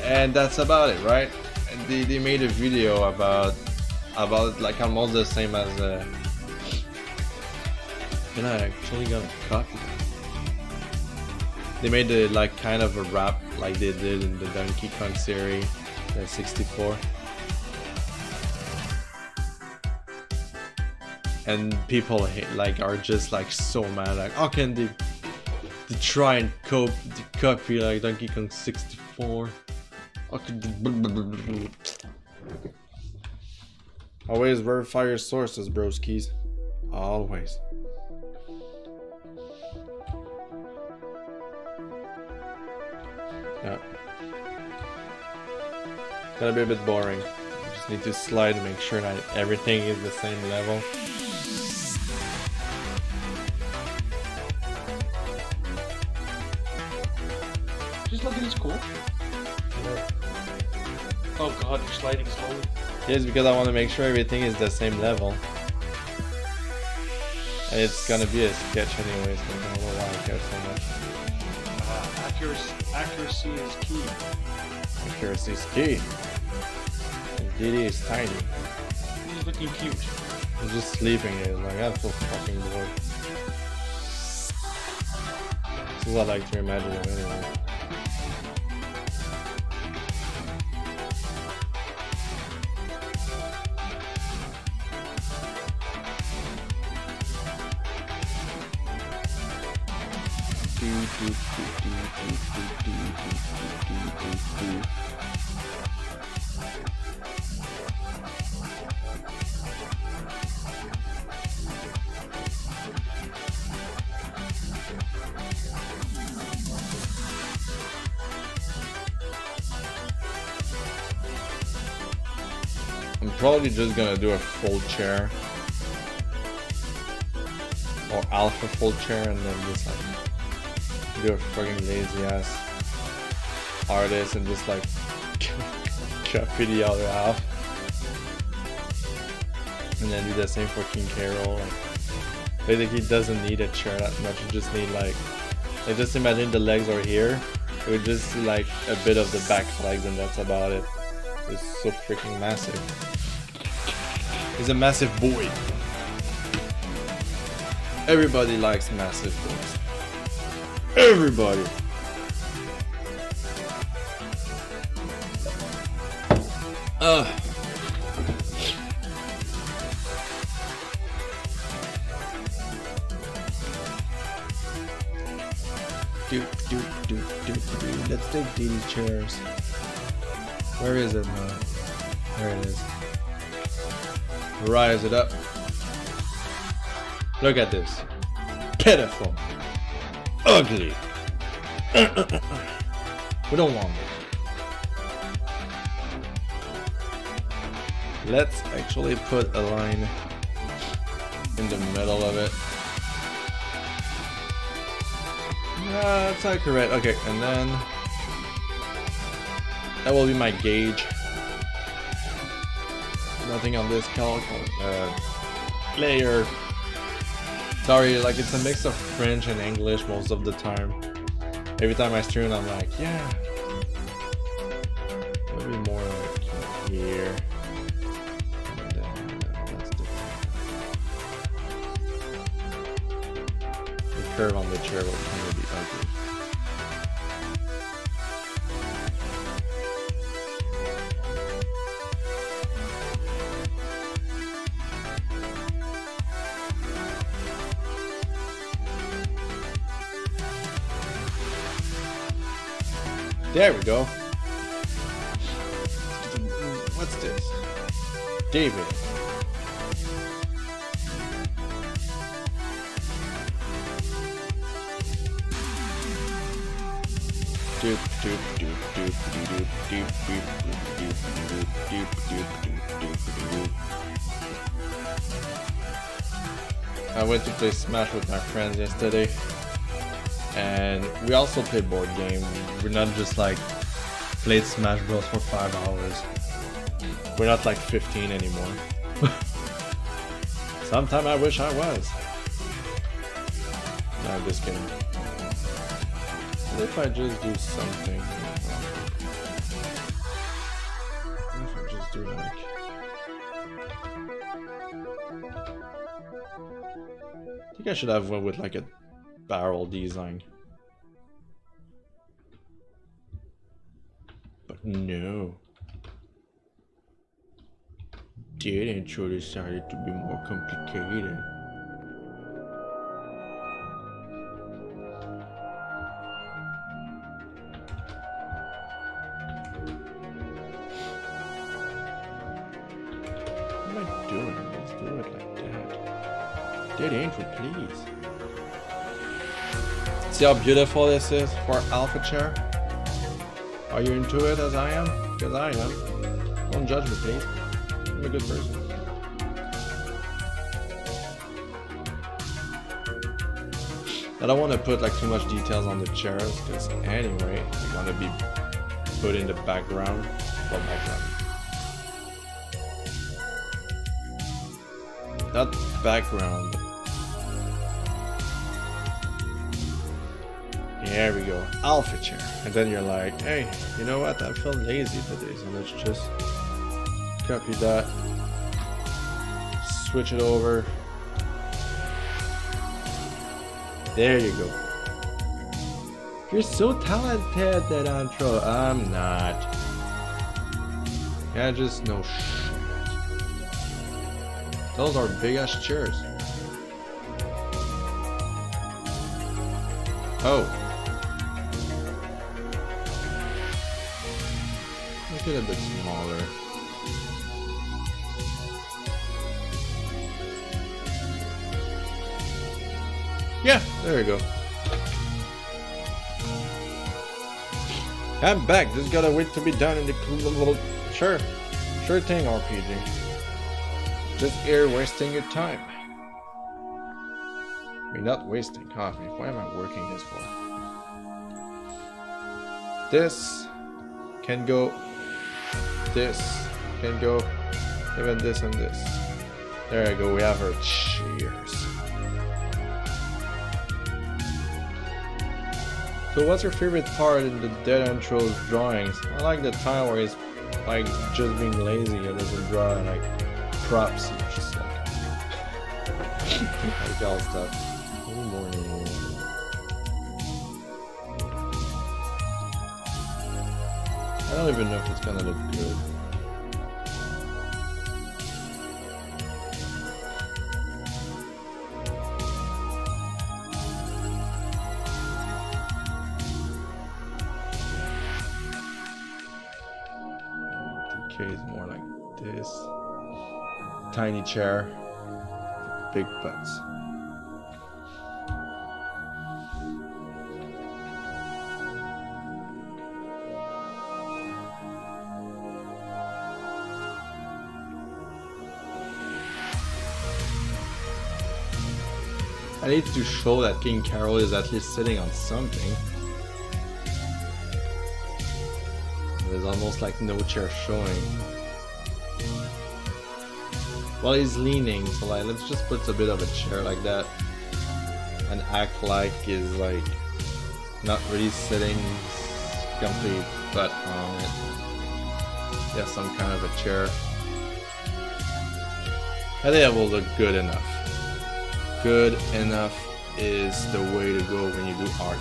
and that's about it, right? And they made a video about like almost the same as and I actually got a copy. They made it like kind of a rap like they did in the Donkey Kong series, the 64. And people like are just like so mad, like how can they try and copy like Donkey Kong 64? How could they... Always verify your sources, broskies. Always. Yeah. Gonna be a bit boring. Just need to slide to make sure that everything is the same level.
Just look at this cool.
Yeah.
Oh god, you're sliding slowly.
Yes, because I want to make sure everything is the same level. And it's gonna be a sketch anyway, so I don't know why I care so much.
Accuracy is key.
Accuracy is key. And DD is tiny.
He's looking cute.
He's just sleeping. He's like, I'm so fucking bored. This is what I like to imagine him anyway. I'm probably just gonna do a full chair or alpha full chair and then just like do a fucking lazy ass artist and just like copy the other half and then do the same for King Carol. Like, basically it doesn't need a chair that much, you just need like just imagine the legs are here, it would just see like a bit of the back legs and that's about it. It's so freaking massive. He's a massive boy. Everybody likes massive boys. Everybody. Let's take these chairs. Where is it, man? There it is. Rise it up. Look at this. Pitiful. Ugly. We don't want it. Let's actually put a line in the middle of it. Yeah, that's accurate. Okay, and then that will be my gauge. Nothing on this layer. Sorry, like it's a mix of French and English most of the time. Every time I stream, I'm like, yeah. Maybe more like here. And then that's the curve on the chair will kind of be ugly. There we go. What's this? David. I went to play Smash with my friends yesterday, and we also played board game. We're not just like played Smash Bros for 5 hours. We're not like 15 anymore. Sometime I wish I was. No, I'm just kidding. What if I just do something? What if I just do like... I think I should have one with like a barrel design. But no. Deadanthro decided to be more complicated. What am I doing? Let's do it like that. Deadanthro, please. See how beautiful this is for alpha chair? Are you into it as I am? Because I am. Don't judge me, please. I'm a good person. I don't want to put like too much details on the chairs because anyway, they're gonna be put in the background. Well, background. That background. There we go, alpha chair. And then you're like, hey, you know what? I feel lazy today, so let's just copy that, switch it over. There you go. You're so talented, Deadanthro. I'm not. I just know shit. Those are big ass chairs. Oh. Make it a bit smaller. Yeah, there we go. I'm back. Just gotta wait to be done in the little... Sure thing, RPG. Just here wasting your time. I mean, not wasting, huh? I mean, why am I working this for? This can go. This can go. Even this and this. There you go. We have our cheers. So what's your favorite part in the Deadanthro's drawings? I like the time where he's like just being lazy and doesn't draw like props. He's just like like all stuff. Good morning. I don't even know if it's gonna look good. Okay, it's more like this. Tiny chair, big butts. I need to show that King Carol is at least sitting on something. There's almost like no chair showing. Well, he's leaning, so like let's just put a bit of a chair like that and act like he's like not really sitting complete butt on it. Yeah, some kind of a chair. I think that will look good enough. Good enough is the way to go when you do art.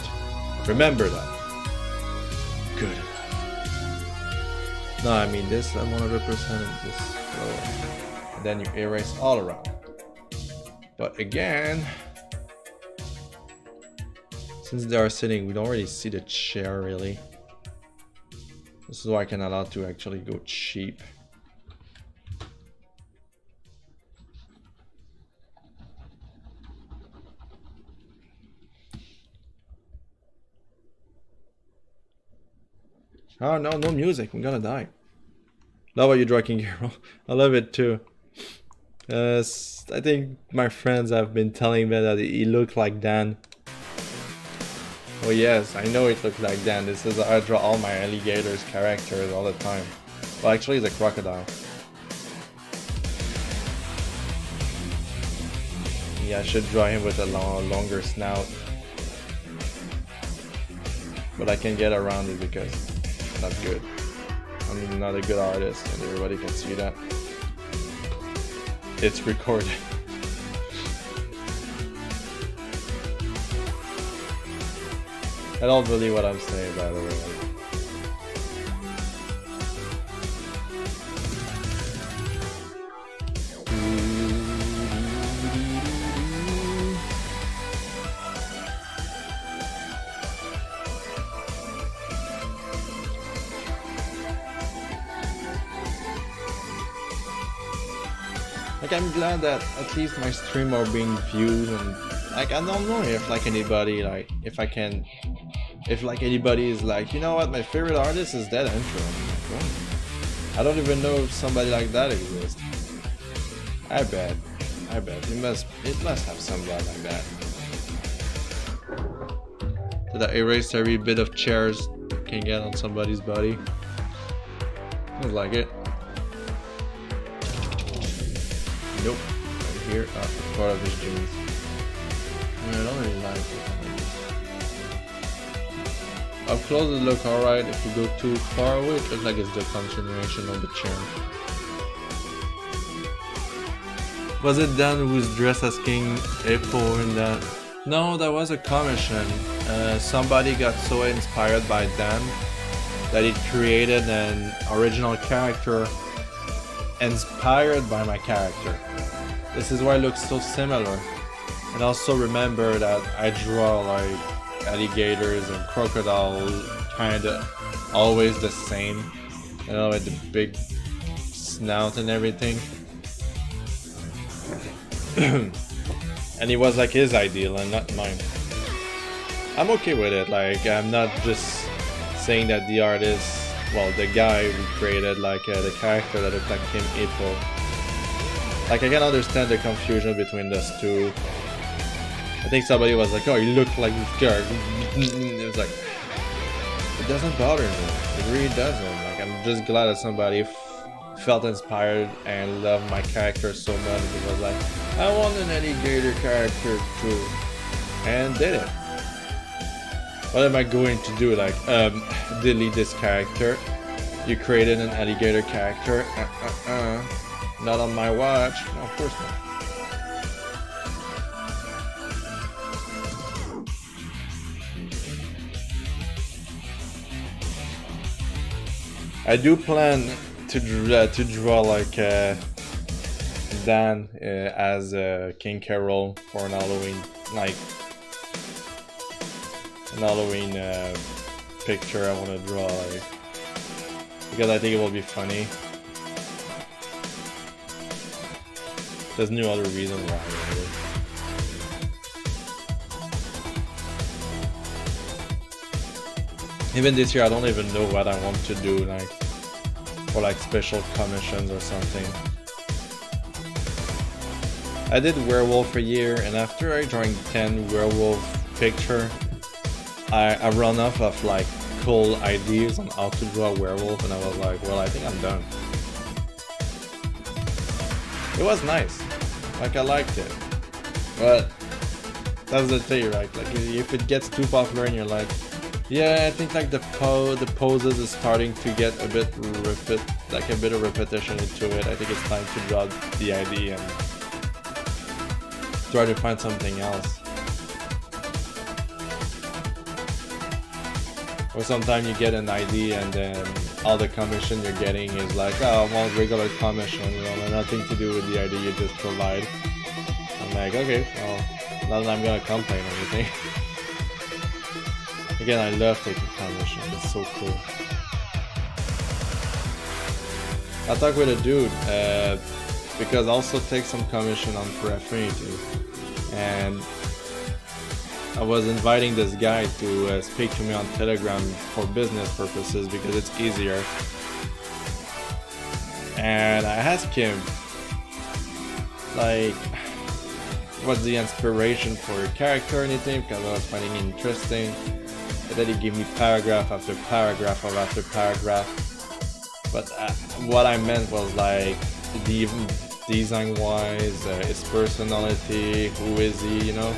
Remember that. Good enough. No, I mean this, I'm 100% in this flow. And then you erase all around. But again, since they are sitting, we don't really see the chair really. This is why I can allow to actually go cheap. Oh no, no music, I'm gonna die. Love how you draw King Hero. I love it too. I think my friends have been telling me that he looked like Dan. Oh yes, I know it looked like Dan. This is I draw all my alligators characters all the time. Well, actually, it's a crocodile. Yeah, I should draw him with a longer snout. But I can get around it because I'm not good. I'm not a good artist, and everybody can see that. It's recorded. I don't believe what I'm saying, by the way. Like, I'm glad that at least my stream are being viewed, and like I don't know if like anybody like if anybody is like, you know what, my favorite artist is Deadanthro. Like, oh, I don't even know if somebody like that exists. I bet it must have somebody like that. Did I erase every bit of chairs I can get on somebody's body? I like it. Nope. Right here, part of his jeans. I don't really like it. Up close it look alright. If you go too far away, it looks like it's the continuation of the chair. Was it Dan who's dressed as King Hippo in that? No, that was a commission. Somebody got so inspired by Dan that he created an original character inspired by my character. This is why it looks so similar. And also remember that I draw like alligators and crocodiles kinda always the same. You know, with the big snout and everything. And it was like his ideal and not mine. I'm okay with it, like I'm not just saying that the artist, well, the guy who created like the character that looked like King Hippo. Like I can understand the confusion between those two. I think somebody was like, oh, you look like this character. It was like, it doesn't bother me. It really doesn't. Like I'm just glad that somebody felt inspired and loved my character so much. It was like, I want an alligator character too, and did it. What am I going to do? Like, delete this character? You created an alligator character? Not on my watch. No, of course not. I do plan to draw like Dan as King Carol for an Halloween, like an Halloween picture. I want to draw like, because I think it will be funny. There's no other reason why. Really. Even this year, I don't even know what I want to do, like for like special commissions or something. I did werewolf a year, and after I drawing 10 werewolf picture, I run off of like cool ideas on how to draw a werewolf, and I was like, well, I think I'm done. It was nice, like I liked it, but that's the thing, right? Like if it gets too popular and you're like, yeah, I think like the poses is starting to get a bit a bit of repetition into it. I think it's time to drop the idea and try to find something else. Or sometimes you get an idea and then all the commission you're getting is like, oh, I want regular commission, you know, nothing to do with the idea you just provide. I'm like, okay, well, not that I'm gonna complain or anything. Again, I love taking commission, it's so cool. I talked with a dude, because I also take some commission on For Affinity, and I was inviting this guy to speak to me on Telegram for business purposes because it's easier. And I asked him, like what's the inspiration for your character or anything, because I was finding it interesting. And then he gave me paragraph after paragraph after paragraph. But what I meant was like the design wise, his personality, who is he, you know.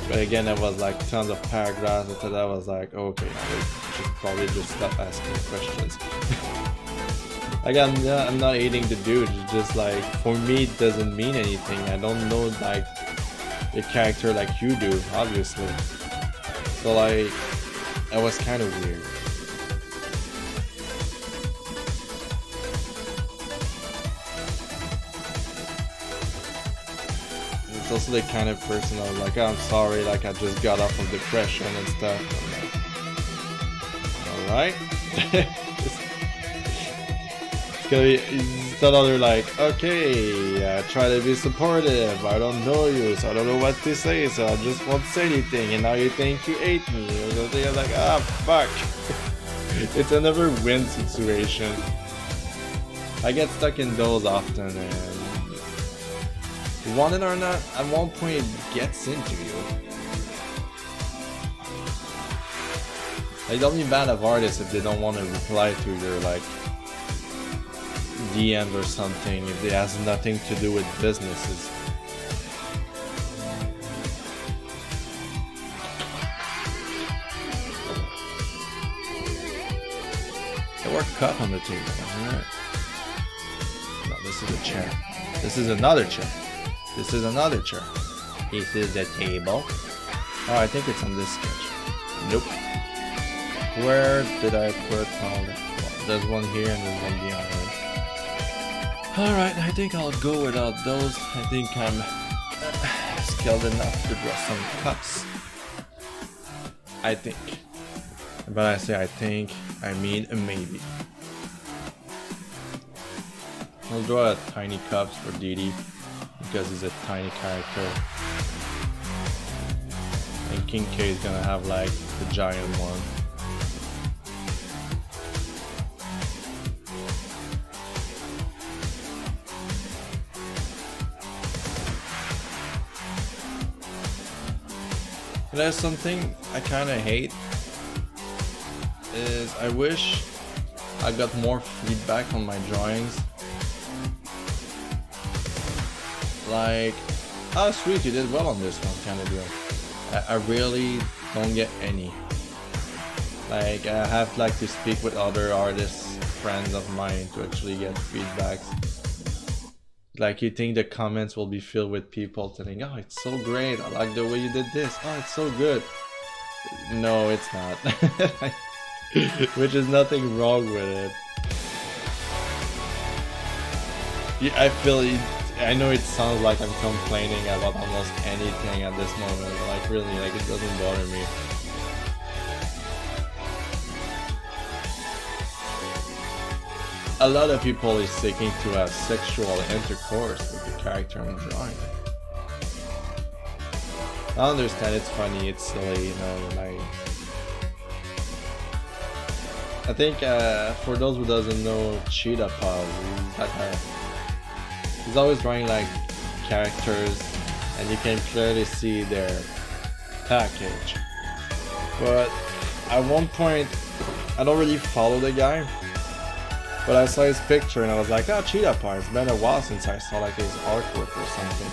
But again, it was like tons of paragraphs. After that, I was like, okay, I should probably just stop asking questions. Like I'm not hating the dude. It's just like for me, it doesn't mean anything. I don't know like the character like you do, obviously. So like, that was kind of weird. It's also the kind of person I was like, oh, I'm sorry, like I just got off of depression and stuff. Like, alright. It's another like, okay, try to be supportive, I don't know you, so I don't know what to say, so I just won't say anything, and now you think you hate me, or something. I'm like, ah, fuck. It's a never win situation. I get stuck in those often, and want it or not, at one point it gets into you. Like, don't be mad of artists if they don't want to reply to your like DM or something if it has nothing to do with businesses. There were a cup on the table, alright. No, this is a chair. This is another chair. This is another chair. This is the table. Oh, I think it's on this sketch. Nope. Where did I put all the... Well, there's one here and there's one behind it. Alright, I think I'll go without those. I think I'm skilled enough to draw some cups. I think. But I say I think, I mean a maybe. I'll draw a tiny cups for Didi because he's a tiny character. And King K is gonna have like the giant one. There's something I kinda hate is I wish I got more feedback on my drawings. Like, oh sweet, you did well on this one kind of deal. I really don't get any. Like, I have like to speak with other artists, friends of mine to actually get feedbacks. Like, you think the comments will be filled with people telling, oh, it's so great, I like the way you did this, oh, it's so good. No, it's not. Which is nothing wrong with it. Yeah, I know it sounds like I'm complaining about almost anything at this moment, but like really, like it doesn't bother me. A lot of people is seeking to have sexual intercourse with the character I'm drawing. I understand it's funny, it's silly, you know, like... I think for those who doesn't know Cheetah Paws, he's always drawing like characters and you can clearly see their package. But at one point, I don't really follow the guy. But I saw his picture and I was like, oh, Cheetah Paw, it's been a while since I saw like his artwork or something.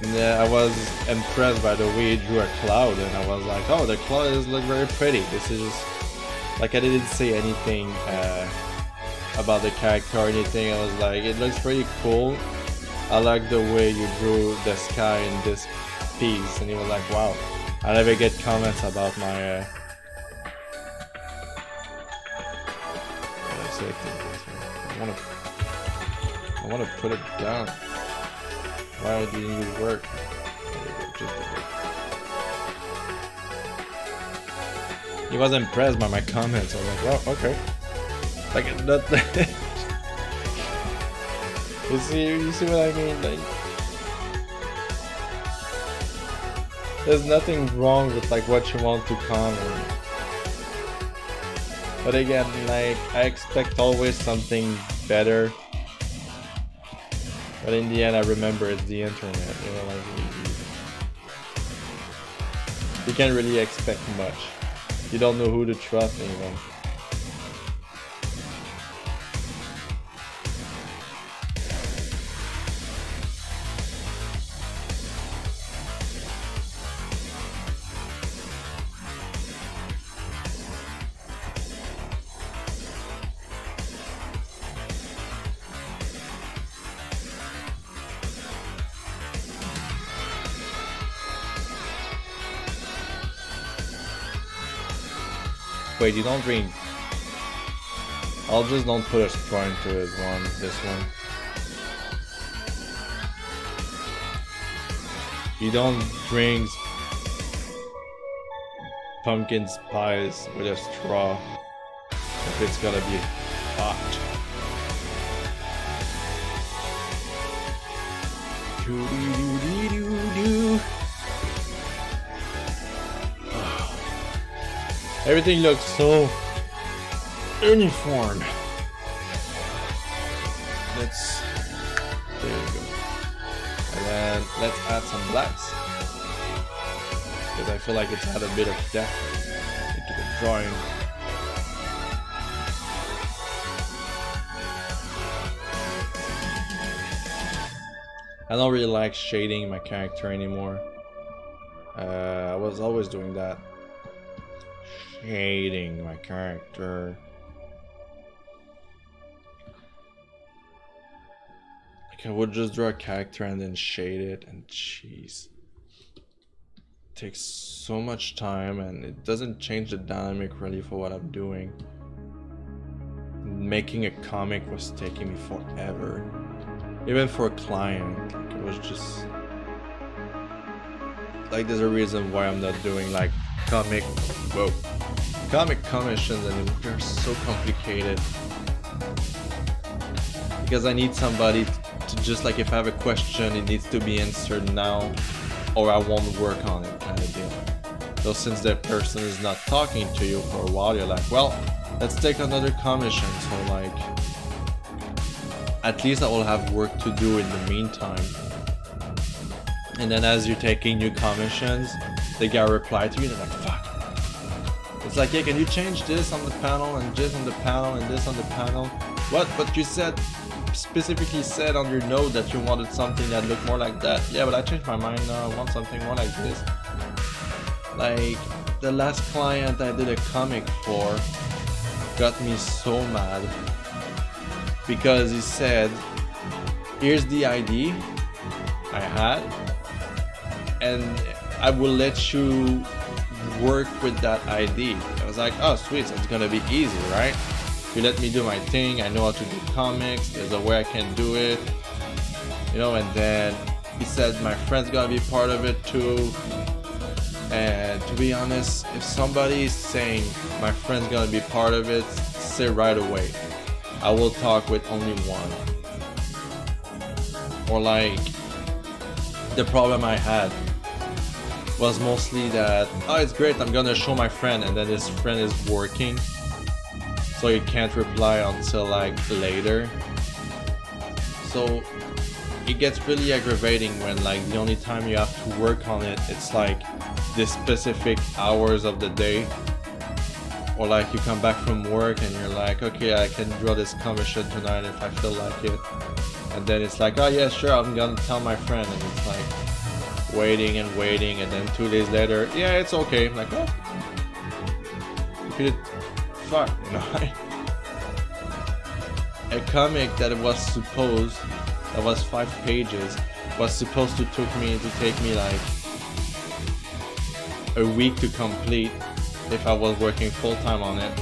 And I was impressed by the way he drew a cloud and I was like, oh, the clouds look very pretty. This is just, like I didn't say anything about the character or anything. I was like, it looks pretty cool. I like the way you drew the sky in this piece. And he was like, wow. I never get comments about my... I want to put it down. Why didn't you work? There you go, just a bit. He was impressed by my comments. I was like, well, okay. Like that. You see what I mean? Like, there's nothing wrong with like what you want to comment. But again, like, I expect always something better But in the end, I remember it's the internet, you know, like you can't really expect much. You don't know who to trust even. Wait, you don't drink. I'll just don't put a straw into this one. You don't drink pumpkin spice with a straw if it's gonna be hot. Everything looks so uniform. There you go. And then let's add some blacks. Because I feel like it's had a bit of depth into the drawing. I don't really like shading my character anymore. I was always doing that. Shading my character. Like I would just draw a character and then shade it, and jeez, it takes so much time and it doesn't change the dynamic really for what I'm doing. Making a comic was taking me forever, even for a client. Like it was just like there's a reason why I'm not doing like comic commissions anymore. They're so complicated because I need somebody to just like, if I have a question, it needs to be answered now or I won't work on it, kind of deal. So since that person is not talking to you for a while, you're like, well, let's take another commission. So like at least I will have work to do in the meantime. And then as you're taking new commissions, the guy reply to you and they're like, fuck. It's like, yeah, can you change this on the panel and this on the panel and this on the panel? What? But you said, specifically said on your note that you wanted something that looked more like that. Yeah, but I changed my mind now. I want something more like this. Like, the last client I did a comic for got me so mad because he said, here's the ID I had and I will let you work with that ID. I was like, oh sweet, so it's gonna be easy, right? You let me do my thing, I know how to do comics, there's a way I can do it, you know. And then he said my friend's gonna be part of it too. And to be honest, if somebody is saying my friend's gonna be part of it, say right away, I will talk with only one. Or like, the problem I had was mostly that, oh, it's great, I'm gonna show my friend, and then his friend is working, so he can't reply until like later. So it gets really aggravating when like the only time you have to work on it, it's like the specific hours of the day. Or like you come back from work and you're like, okay, I can draw this commission tonight if I feel like it. And then it's like, oh yeah, sure, I'm gonna tell my friend. And it's like waiting and waiting, and then 2 days later, yeah, it's okay. I'm like, oh, you did fuck, you know. A comic that was 5 pages, was supposed to take me like a week to complete if I was working full time on it.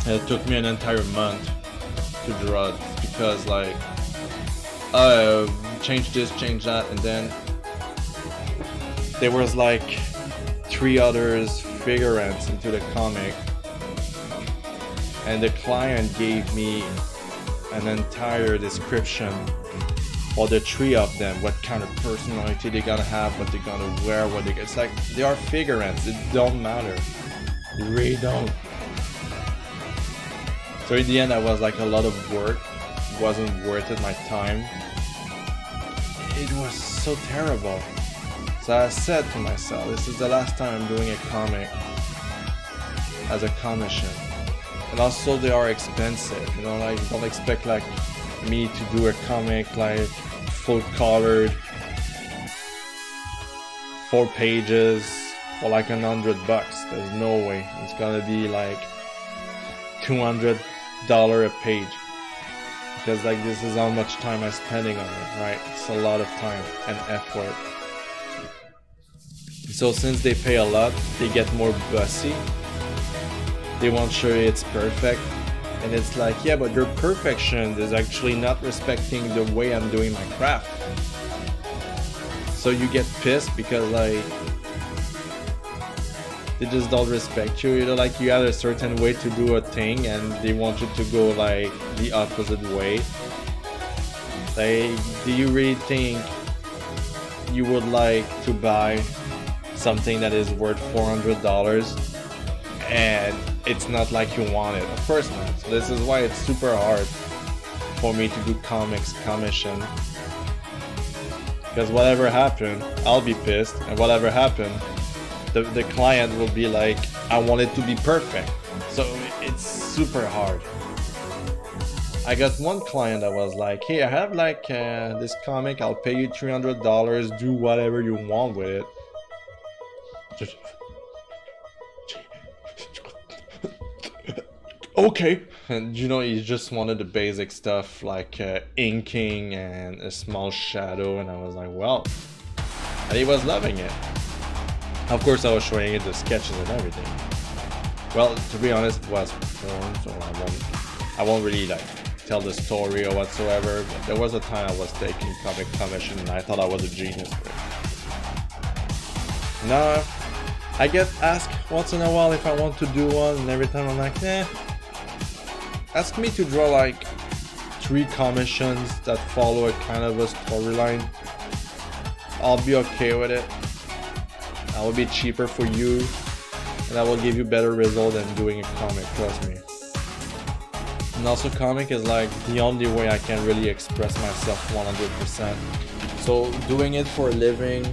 And it took me an entire month to draw it because like change this, change that, and then there was like 3 others figurants into the comic, and the client gave me an entire description for the 3 of them, what kind of personality they're gonna have, what they're gonna wear, it's like they are figurants, it don't matter, they really don't. So in the end, that was like a lot of work wasn't worth it, my time. It was so terrible. So I said to myself, this is the last time I'm doing a comic as a commission. And also they are expensive, you know, like don't expect like me to do a comic like full colored, 4 pages for like $100. There's no way. It's gonna be like $200 a page. Because like this is how much time I'm spending on it, right? It's a lot of time and effort. So since they pay a lot, they get more bossy. They want sure it's perfect. And it's like, yeah, but your perfection is actually not respecting the way I'm doing my craft. So you get pissed because like they just don't respect you. You know, like you have a certain way to do a thing and they want you to go like the opposite way. Like, do you really think you would like to buy something that is worth $400 and it's not like you want it? Of course not. So this is why it's super hard for me to do comics commission. Because whatever happened, I'll be pissed, and whatever happened, the client will be like, I want it to be perfect. So it's super hard. I got one client that was like, hey, I have like this comic, I'll pay you $300, do whatever you want with it. Okay. And you know, he just wanted the basic stuff like inking and a small shadow, and I was like, well, and he was loving it. Of course, I was showing it the sketches and everything. Well, to be honest, it was porn, so I won't really like tell the story or whatsoever. But there was a time I was taking comic commission, and I thought I was a genius for it. Now, I get asked once in a while if I want to do one, and every time I'm like, nah. Ask me to draw like 3 commissions that follow a kind of a storyline. I'll be okay with it. I will be cheaper for you, and I will give you better result than doing a comic, trust me. And also comic is like the only way I can really express myself 100%. So doing it for a living,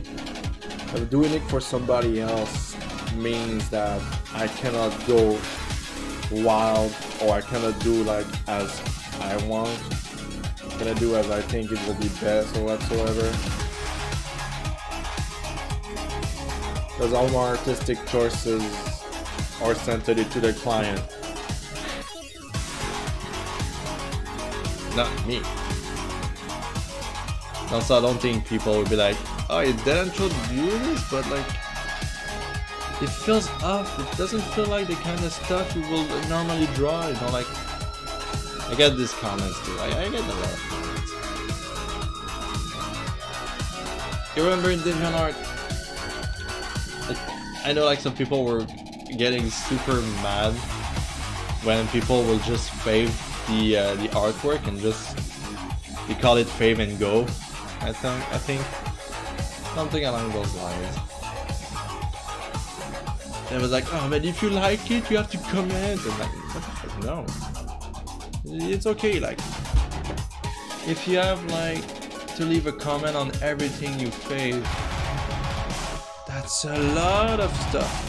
or doing it for somebody else means that I cannot go wild, or I cannot do like as I want. I'm gonna do as I think it will be best or whatsoever. Because all my artistic choices are centered to the client, not me. Also, I don't think people would be like, oh, you didn't do this, but like it feels off. It doesn't feel like the kind of stuff you will normally draw. You know, like I get these comments too. I get a lot of comments. You remember in DeviantArt? I know like some people were getting super mad when people will just fave the artwork and just they call it fave and go. I think something along those lines. And it was like, oh, but if you like it, you have to comment. And like, what the fuck? No. It's okay, like, if you have like to leave a comment on everything you fave, that's a lot of stuff.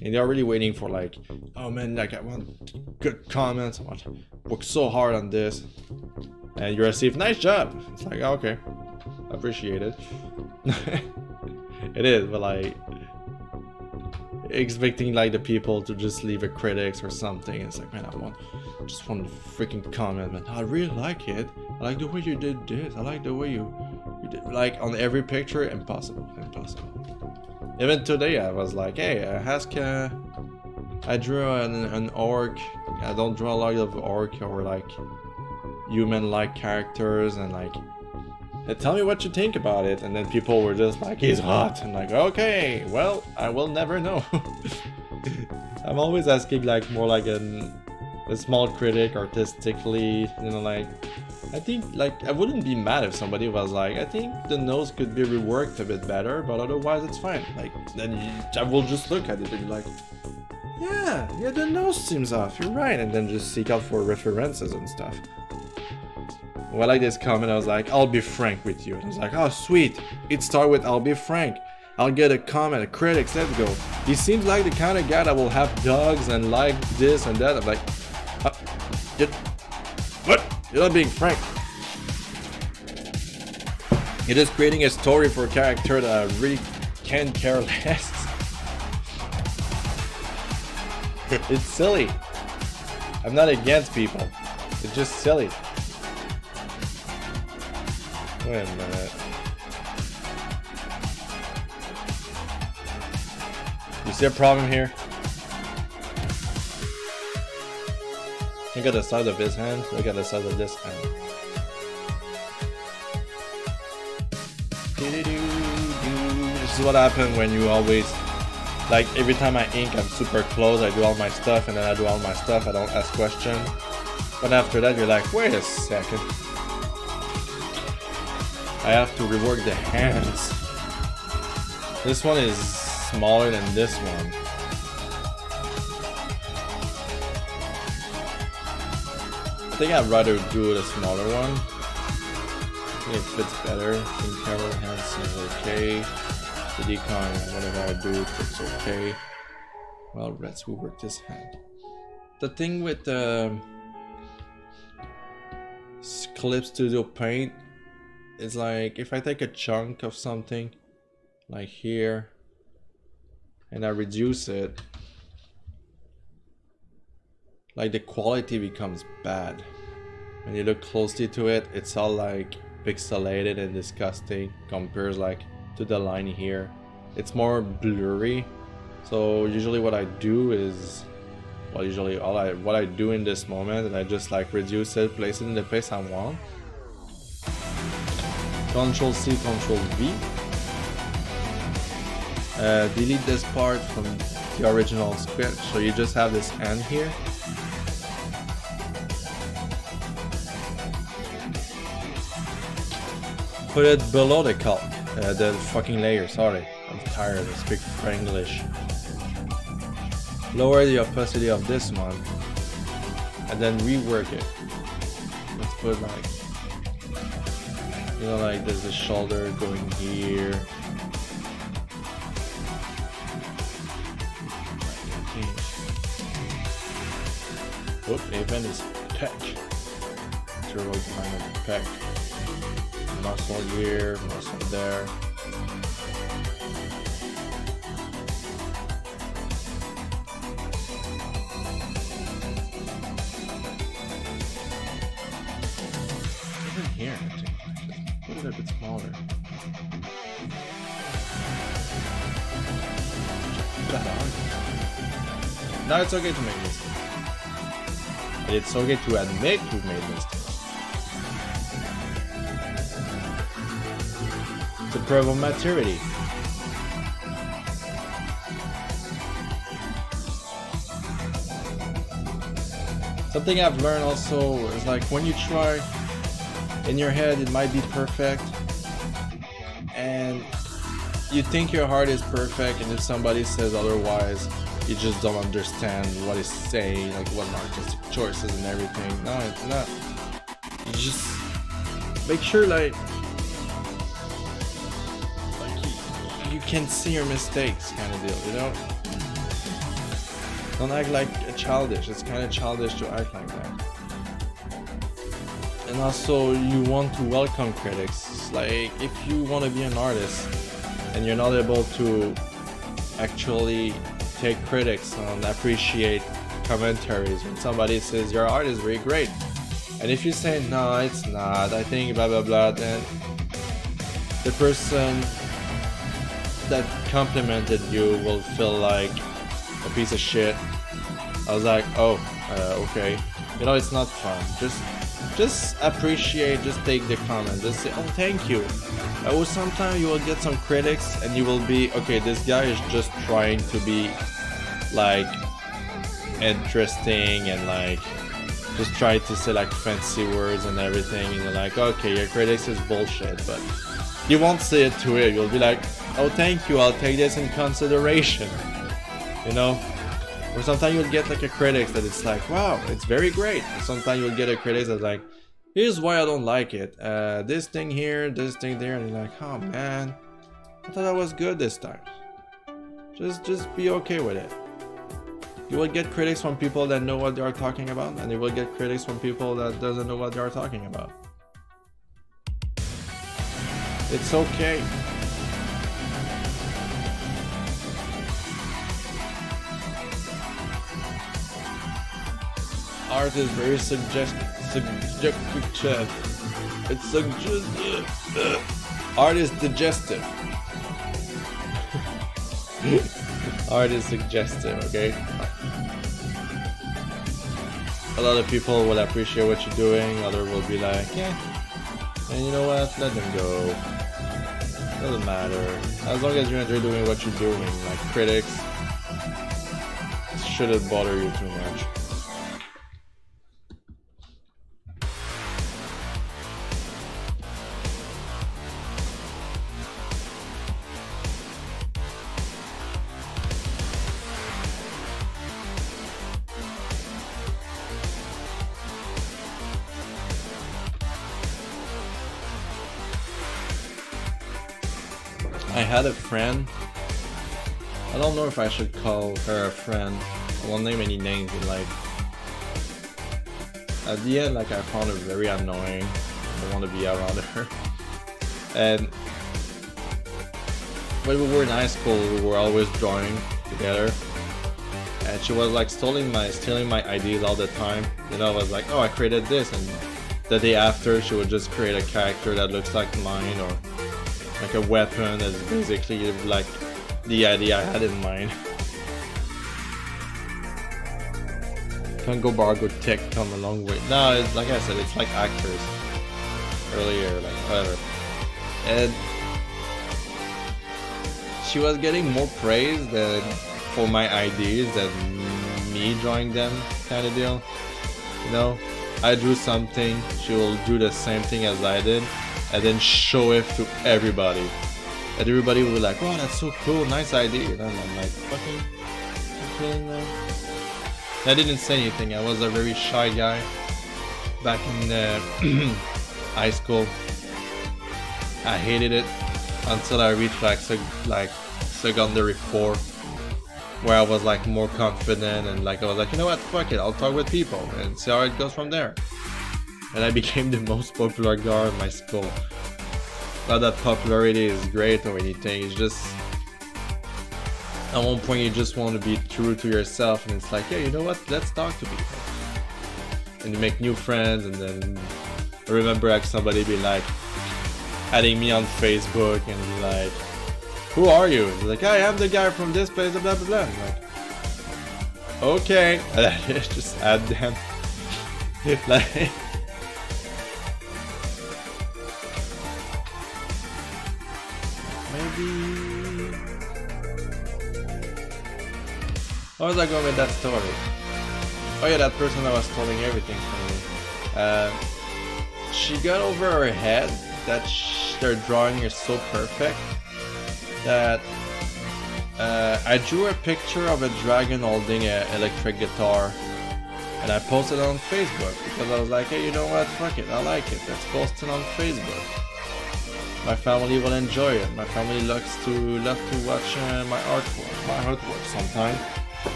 And they're really waiting for like, oh man, like I want good comments, I want to work so hard on this. And you receive, nice job. It's like, okay, appreciate it. It is, but like expecting like the people to just leave a critics or something, it's like, man, I just want a freaking comment, man. I really like it. I like the way you did this. I like the way you did, like on every picture. Impossible. Even today I was like, hey, I drew an orc. I don't draw a lot of orc or like human-like characters, and like, tell me what you think about it. And then people were just like, he's hot. And like, okay, well, I will never know. I'm always asking like more like a small critic artistically, you know, like, I think like I wouldn't be mad if somebody was like, I think the nose could be reworked a bit better, but otherwise it's fine. Like, then I will just look at it and be like, Yeah, the nose seems off. You're right, and then just seek out for references and stuff. Well, I like this comment. I was like, I'll be frank with you. And I was like, oh sweet. It started with I'll be frank. I'll get a comment, a critics, let's go. He seems like the kind of guy that will have dogs and like this and that. I'm like, what? You're not being frank. You're just creating a story for a character that I really can't care less. It's silly. I'm not against people. It's just silly. Wait a minute. You see a problem here? Look at the size of his hand. Look at the size of this hand. This is what happens when you always, like, every time I ink, I'm super close. I do all my stuff, and then I do all my stuff. I don't ask questions. But after that, you're like, wait a second. I have to rework the hands. This one is smaller than this one. I think I'd rather do the smaller one. I think it fits better. In camera hand seems okay. The decon, whatever I do, it's okay. Well, let's rework this hand. The thing with the Clip Studio Paint is like, if I take a chunk of something like here and I reduce it, like the quality becomes bad. When you look closely to it, it's all like pixelated and disgusting compared like to the line here. It's more blurry. So usually what I do is, well, usually what I do in this moment, and I just like reduce it, place it in the place I want. Control C, Control V. Delete this part from the original script, so you just have this end here. Put it below the calc, the fucking layer, sorry. I'm tired, I speak English. Lower the opacity of this one, and then rework it. Let's put like, you know, like there's a shoulder going here. Whoop, even is pec. Zero behind the pec. Muscle here, muscle there. Even here, I think. Just put it a bit smaller. Put that on. Now it's okay to make mistakes. And it's okay to admit you've made mistakes. It's a proof of maturity. Something I've learned also is like when you try, in your head it might be perfect, and you think your heart is perfect, and if somebody says otherwise, you just don't understand what it's saying, like what artistic choices and everything. No, it's not. You just make sure like you can see your mistakes, kind of deal, you know? Don't act like a childish. It's kind of childish to act like that. And also, you want to welcome critics. Like, if you want to be an artist and you're not able to actually take critics and appreciate commentaries when somebody says your art is really great, and if you say no, it's not, I think blah blah blah, then the person that complimented you will feel like a piece of shit. I was like, oh, okay, you know, it's not fun. Just appreciate, just take the comment, just say, oh, thank you. Or sometimes you will get some critics and you will be, okay, this guy is just trying to be like interesting and like just try to say like fancy words and everything, and you're like, okay, your critics is bullshit, but you won't say it to it. You'll be like, oh, thank you, I'll take this in consideration, you know? Or sometimes you'll get like a critic that it's like, wow, it's very great. And sometimes you'll get a critic that's like, here's why I don't like it. This thing here, this thing there, and you're like, oh man, I thought that was good this time. Just be okay with it. You will get critics from people that know what they are talking about, and you will get critics from people that doesn't know what they are talking about. It's okay. Art is very subjective. It's suggestive. Art is digestive. Art is suggestive, okay? A lot of people will appreciate what you're doing, others will be like, yeah. And you know what? Let them go. Doesn't matter. As long as you enjoy doing what you're doing, like critics shouldn't bother you too much. I had a friend, I don't know if I should call her a friend, I won't name any names, but like, at the end, like I found her very annoying, I don't want to be around her, and when we were in high school, we were always drawing together, and she was like stealing my ideas all the time. You know, I was like, oh, I created this, and the day after, she would just create a character that looks like mine, or like a weapon that's basically like the idea I had in mind. Can't go Bargo Tech come a long way. No, it's like I said, it's like actors earlier, like whatever. And she was getting more praise than for my ideas than me drawing them, kind of deal. You know, I drew something, she will do the same thing as I did, and then show it to everybody. And everybody will be like, wow, that's so cool, nice idea. And I'm like, fucking kidding, man. I didn't say anything, I was a very shy guy back in high school. I hated it until I reached like secondary 4, where I was like more confident and like I was like, you know what, fuck it, I'll talk with people and see how it goes from there. And I became the most popular guy in my school. Not that popularity is great or anything, it's just at one point you just want to be true to yourself, and it's like, yeah, you know what, let's talk to people. And you make new friends, and then I remember like somebody be like adding me on Facebook and be like, who are you? And like, I am the guy from this place, blah blah blah. I'm like, okay, and I just add them. Like, how was I going with that story? Oh yeah, that person that was stealing everything from me. She got over her head that their drawing is so perfect that I drew a picture of a dragon holding an electric guitar, and I posted it on Facebook because I was like, hey, you know what? Fuck it, I like it. Let's post it on Facebook. My family will enjoy it. My family loves to watch my artwork sometime.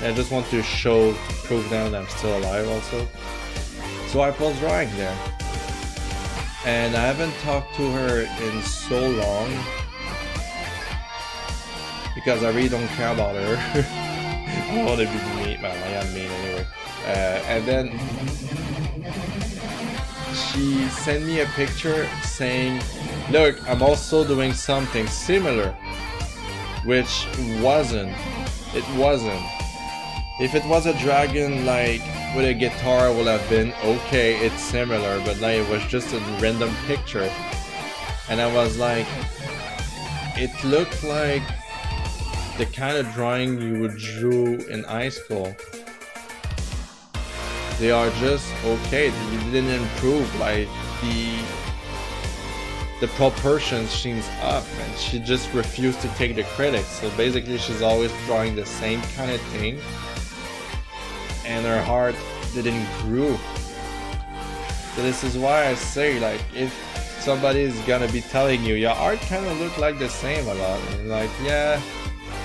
And I just want to prove them that I'm still alive also. So I post drawing there. And I haven't talked to her in so long because I really don't care about her. I don't want to be mean, well, I am mean anyway. And then she sent me a picture saying, look, I'm also doing something similar, which wasn't. It wasn't. If it was a dragon like with a guitar, it would have been okay, it's similar, but now it was just a random picture. And I was like, it looked like the kind of drawing you would draw in high school. They are just okay, you didn't improve, like the proportions seems up, and she just refused to take the credit. So basically she's always drawing the same kind of thing, and her heart didn't grow. So this is why I say, like, if somebody is gonna be telling you your art kind of look like the same a lot, and like, yeah,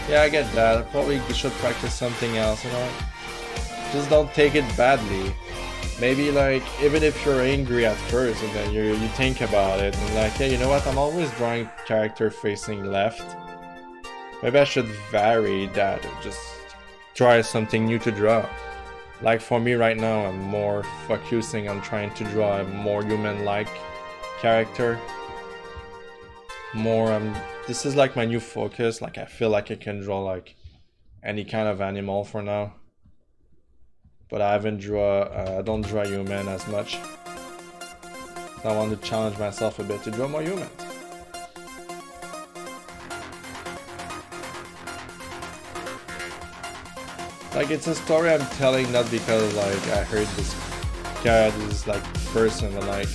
I get that. I probably should practice something else, you know. Just don't take it badly. Maybe like, even if you're angry at first and then you think about it and like, yeah, you know what, I'm always drawing character facing left. Maybe I should vary that and just try something new to draw. Like for me right now, I'm more focusing on trying to draw a more human-like character. This is like my new focus. Like I feel like I can draw like any kind of animal for now. But I don't draw human as much. So I want to challenge myself a bit to draw more humans. Like it's a story I'm telling not because like I heard this like person, but like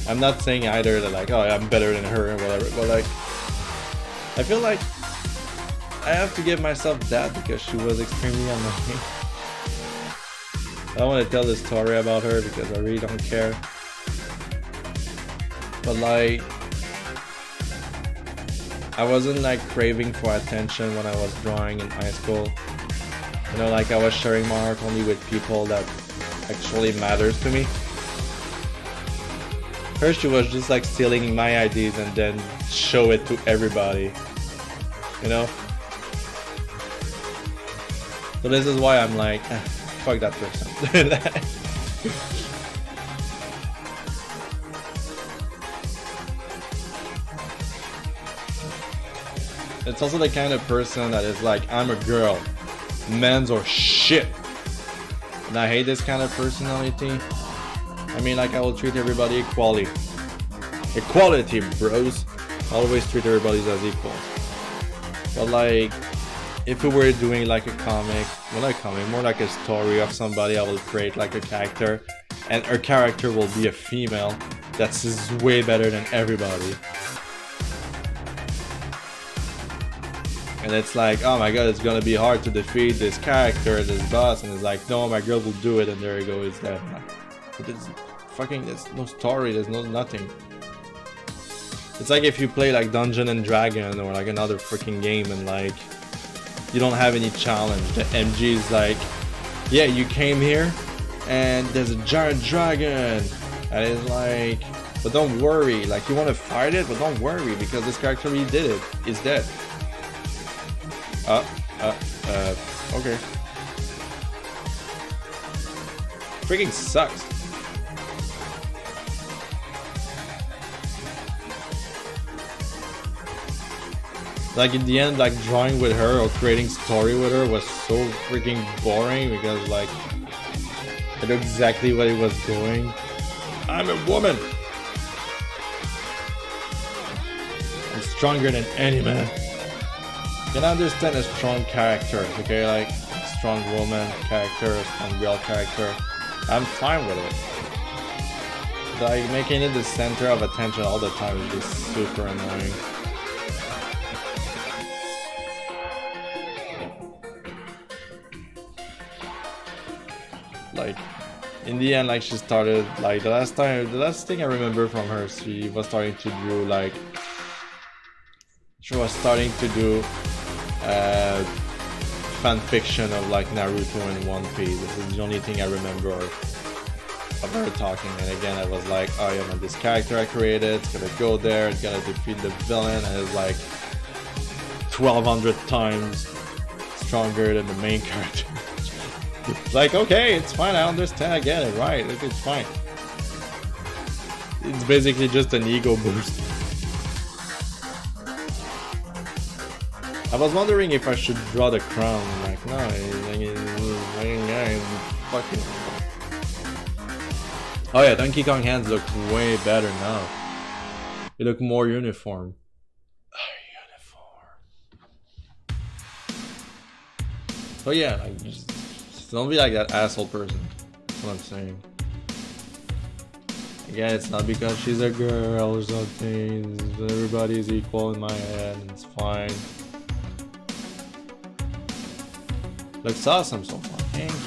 I'm not saying either that like, oh, I'm better than her or whatever, but like I feel like I have to give myself that because she was extremely annoying. I don't want to tell the story about her because I really don't care. But like, I wasn't like craving for attention when I was drawing in high school. You know, like I was sharing my art only with people that actually matters to me. First she was just like stealing my ideas and then show it to everybody. You know? So this is why I'm like, fuck that person. It's also the kind of person that is like, I'm a girl. Men's or shit. And I hate this kind of personality. I mean, like I will treat everybody equally. Equality, bros. Always treat everybody as equal. But like, if we were doing like a comic, well, not a comic, more like a story of somebody, I will create like a character, and her character will be a female that's way better than everybody. And it's like, oh my god, it's gonna be hard to defeat this character, this boss, and it's like, no, my girl will do it, and there you go, it's dead. But it's fucking, there's no story, there's no nothing. It's like if you play like Dungeon and Dragon or like another freaking game and like, you don't have any challenge. The MG is like, yeah, you came here, and there's a giant dragon, and it's like, but don't worry, like you want to fight it, but don't worry, because this character already did it, it's dead. Okay. Freaking sucks. Like in the end, like drawing with her or creating story with her was so freaking boring because like I knew exactly what it was doing. I'm a woman. I'm stronger than any man. You can understand a strong character, okay, like a strong woman character, a strong girl character. I'm fine with it. Like making it the center of attention all the time is just super annoying. Like in the end, like she started like the last thing I remember from her, she was starting to do like fan fiction of like Naruto and One Piece. This is the only thing I remember of her talking. And again, I was like, oh yeah, man, this character I created, it's gonna go there, it's gonna defeat the villain, and it's like 1200 times stronger than the main character. Like, okay, it's fine, I understand, I get it, right, it's fine. It's basically just an ego boost. I was wondering if I should draw the crown. I'm like, no, fucking. Oh yeah, Donkey Kong hands look way better now. They look more uniform. Oh yeah, like just don't be like that asshole person. That's what I'm saying. Again, it's not because she's a girl or something. Everybody's equal in my head, and it's fine. Looks awesome so far. Thank you.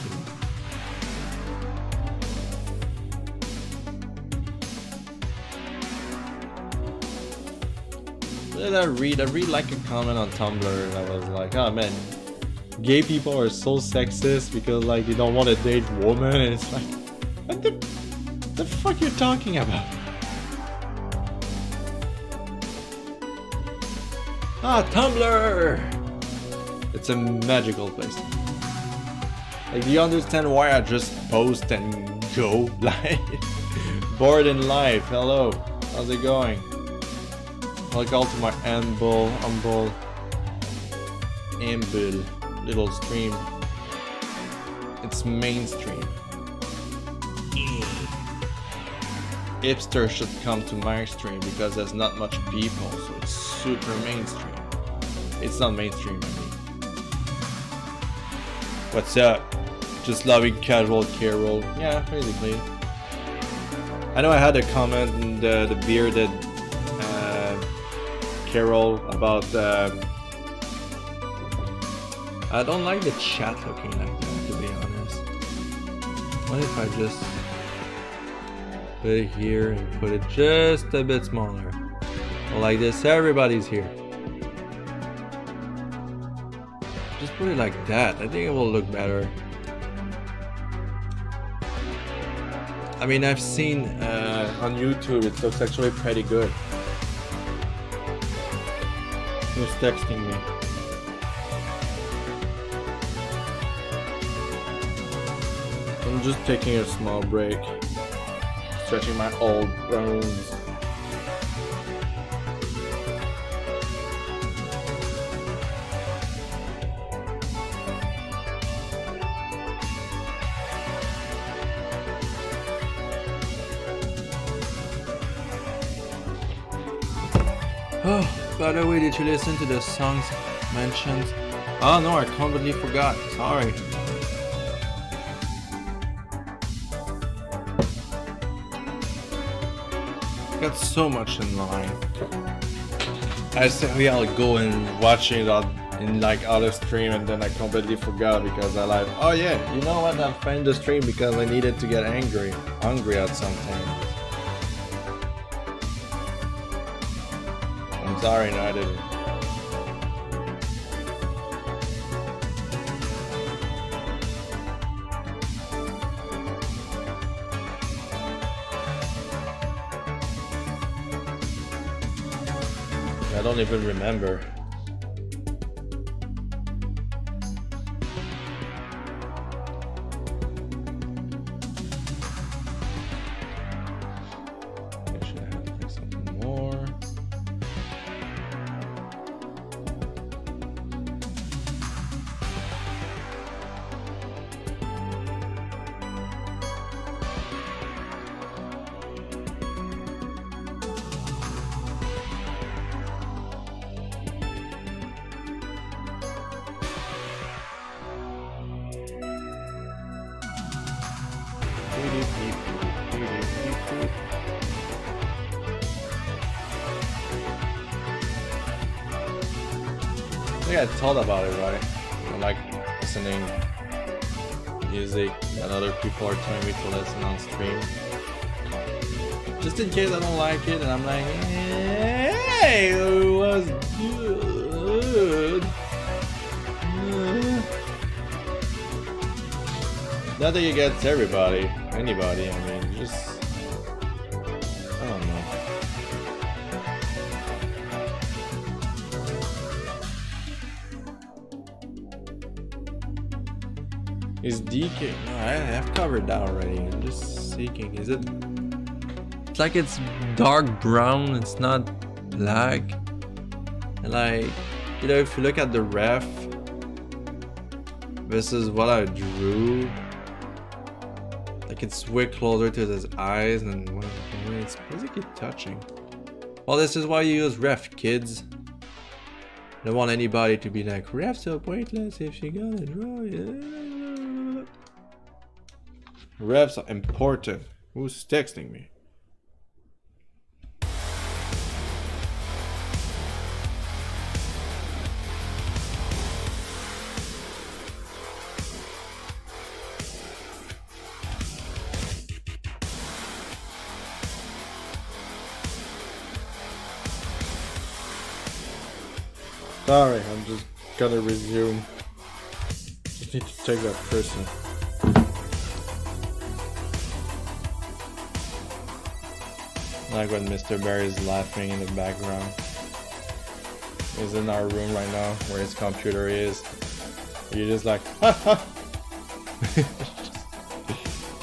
I read like a comment on Tumblr and I was like, oh man, gay people are so sexist because like they don't want to date women, and it's like, what the fuck you talking about? Ah, Tumblr! It's a magical place. Like, do you understand why I just post and go? Like, bored in life. Hello, how's it going? Welcome to my humble little stream. It's mainstream. Hipster should come to my stream because there's not much people, so it's super mainstream. It's not mainstream, I mean. What's up? Just loving casual Carol. Yeah, basically. I know I had a comment in the bearded Carol about I don't like the chat looking like that, to be honest. What if I just put it here and put it just a bit smaller? Well, like this, everybody's here. Just put it like that. I think it will look better. I mean, I've seen on YouTube, it looks actually pretty good. Who's texting me? I'm just taking a small break, stretching my old bones. Oh, by the way, did you listen to the songs mentioned? Oh no, I completely forgot. Sorry. Got so much in line. I said I'll go and watch it in like other stream, and then I completely forgot because I like, oh yeah, you know what? I found the stream because I needed to get hungry at something. I'm sorry, no, I didn't. I don't even remember. I should have like something more. I think I told about it, right? I like listening music that other people are telling me to listen on stream. Just in case I don't like it and I'm like, hey, it was good. Not that you get everybody, anybody, I mean, just, I don't know. Is DK? No, I have covered that already. I'm just seeking. Is it? It's like it's dark brown. It's not black. And like, you know, if you look at the ref, this is what I drew. Like it's way closer to his eyes, and when it's basically touching. Well, this is why you use ref, kids. Don't want anybody to be like, refs are pointless if you gotta draw it. Refs are important. Who's texting me? Sorry, I'm just gonna resume. Just need to take that person. Like when Mr.Bear is laughing in the background. He's in our room right now where his computer is. You're just like, ha ha!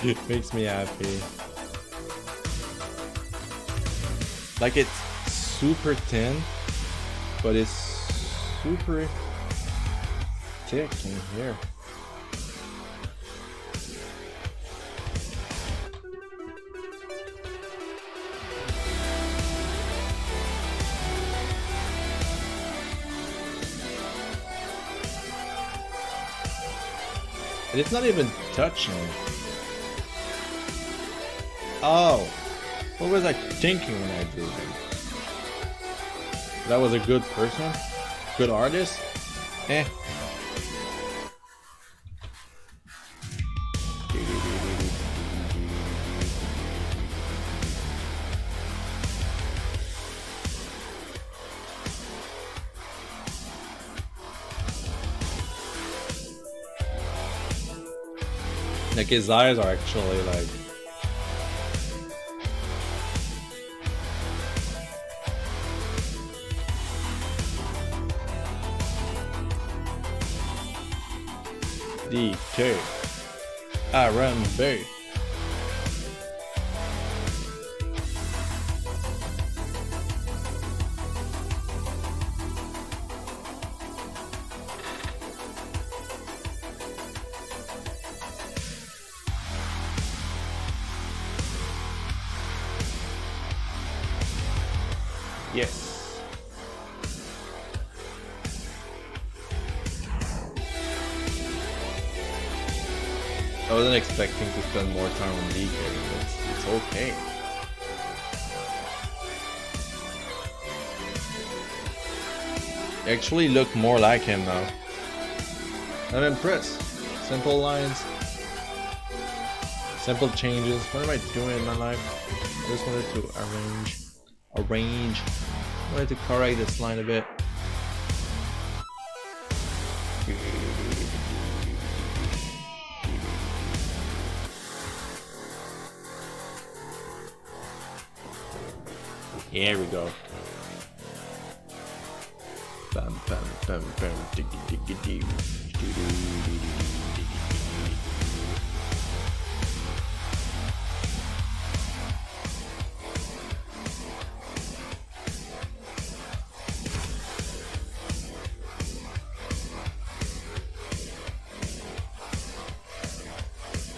It makes me happy. Like it's super thin, but it's super thick in here. And it's not even touching. Oh, what was I thinking when I drew him? That was a good person? Good artist? Eh. Like his eyes are actually like pt.2 R&B. Yes. I wasn't expecting to spend more time on DK, but it's okay. You actually look more like him now. I'm impressed. Simple lines. Simple changes. What am I doing in my life? I just wanted to arrange. I wanted to correct this line a bit. Here we go. Bam bam bam bam diggy diggy doo.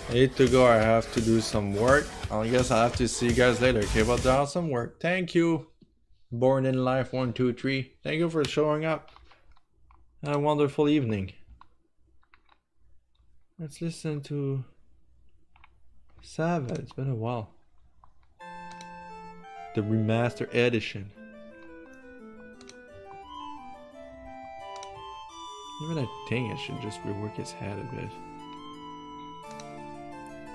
I need to go. I have to do some work. I guess I have to see you guys later. Okay, but do some work. Thank you. Born in Life 123. Thank you for showing up. Have a wonderful evening. Let's listen to Savage. It's been a while. The remaster edition. Even I think I should just rework his head a bit.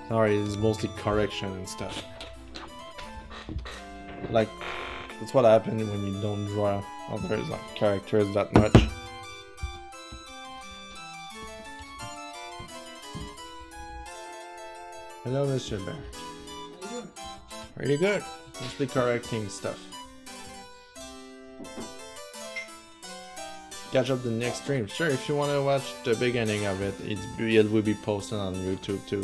Sorry, it's mostly correction and stuff. Like, that's what happens when you don't draw other characters that much. Hello, Mr.Bear.
How you doing?
Pretty good. Mostly correcting stuff. Catch up the next stream. Sure, if you want to watch the beginning of it, it will be posted on YouTube too.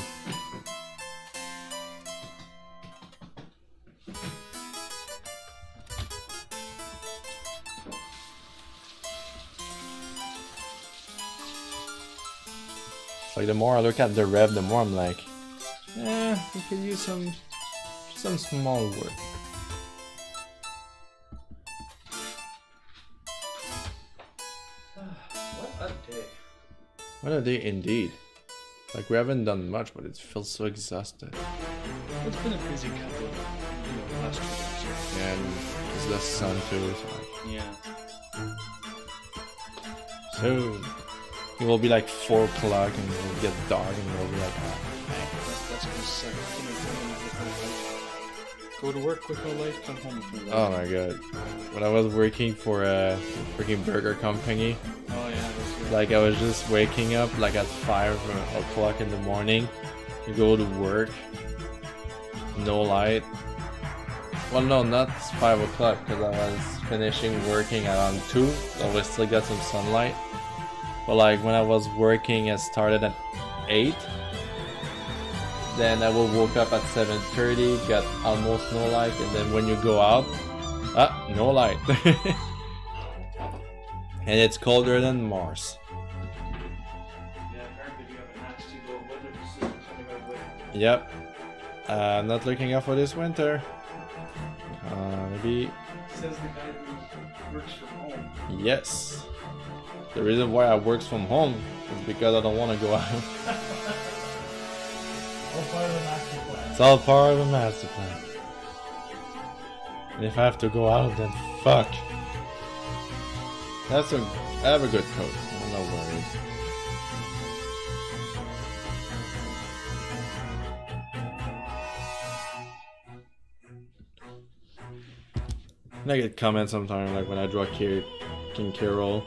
Like the more I look at the rev, the more I'm like, we could use some small work.
What a day.
What a day indeed. Like we haven't done much, but it feels so exhausted.
It's been a busy couple of the last 2 days.
Yeah, and there's less sun too, so
Yeah.
soon. It will be like 4 o'clock and it will get dark and it will be like,
That's gonna suck. Go to work with no light, come home with no light.
Oh my god. When I was working for a freaking burger company,
Oh yeah, that's good.
like I was just waking up like at 5 o'clock in the morning to go to work. No light. Well, no, not 5 o'clock because I was finishing working around 2, so we still got some sunlight. But like when I was working, I started at 8. Then I will woke up at 7:30, got almost no light, and then when you go out, no light. And it's colder than Mars.
Yeah, apparently we have a nasty low weather system coming our way.
Yep. I'm not looking out for this winter. Maybe.
Says the guy who works from home.
Yes. The reason why I work from home is because I don't want to go out.
All part of the master plan.
It's all part of a master plan. And if I have to go out, then fuck. I have a good coat. I'm not worried. And I get comments sometimes, like when I draw King Carol.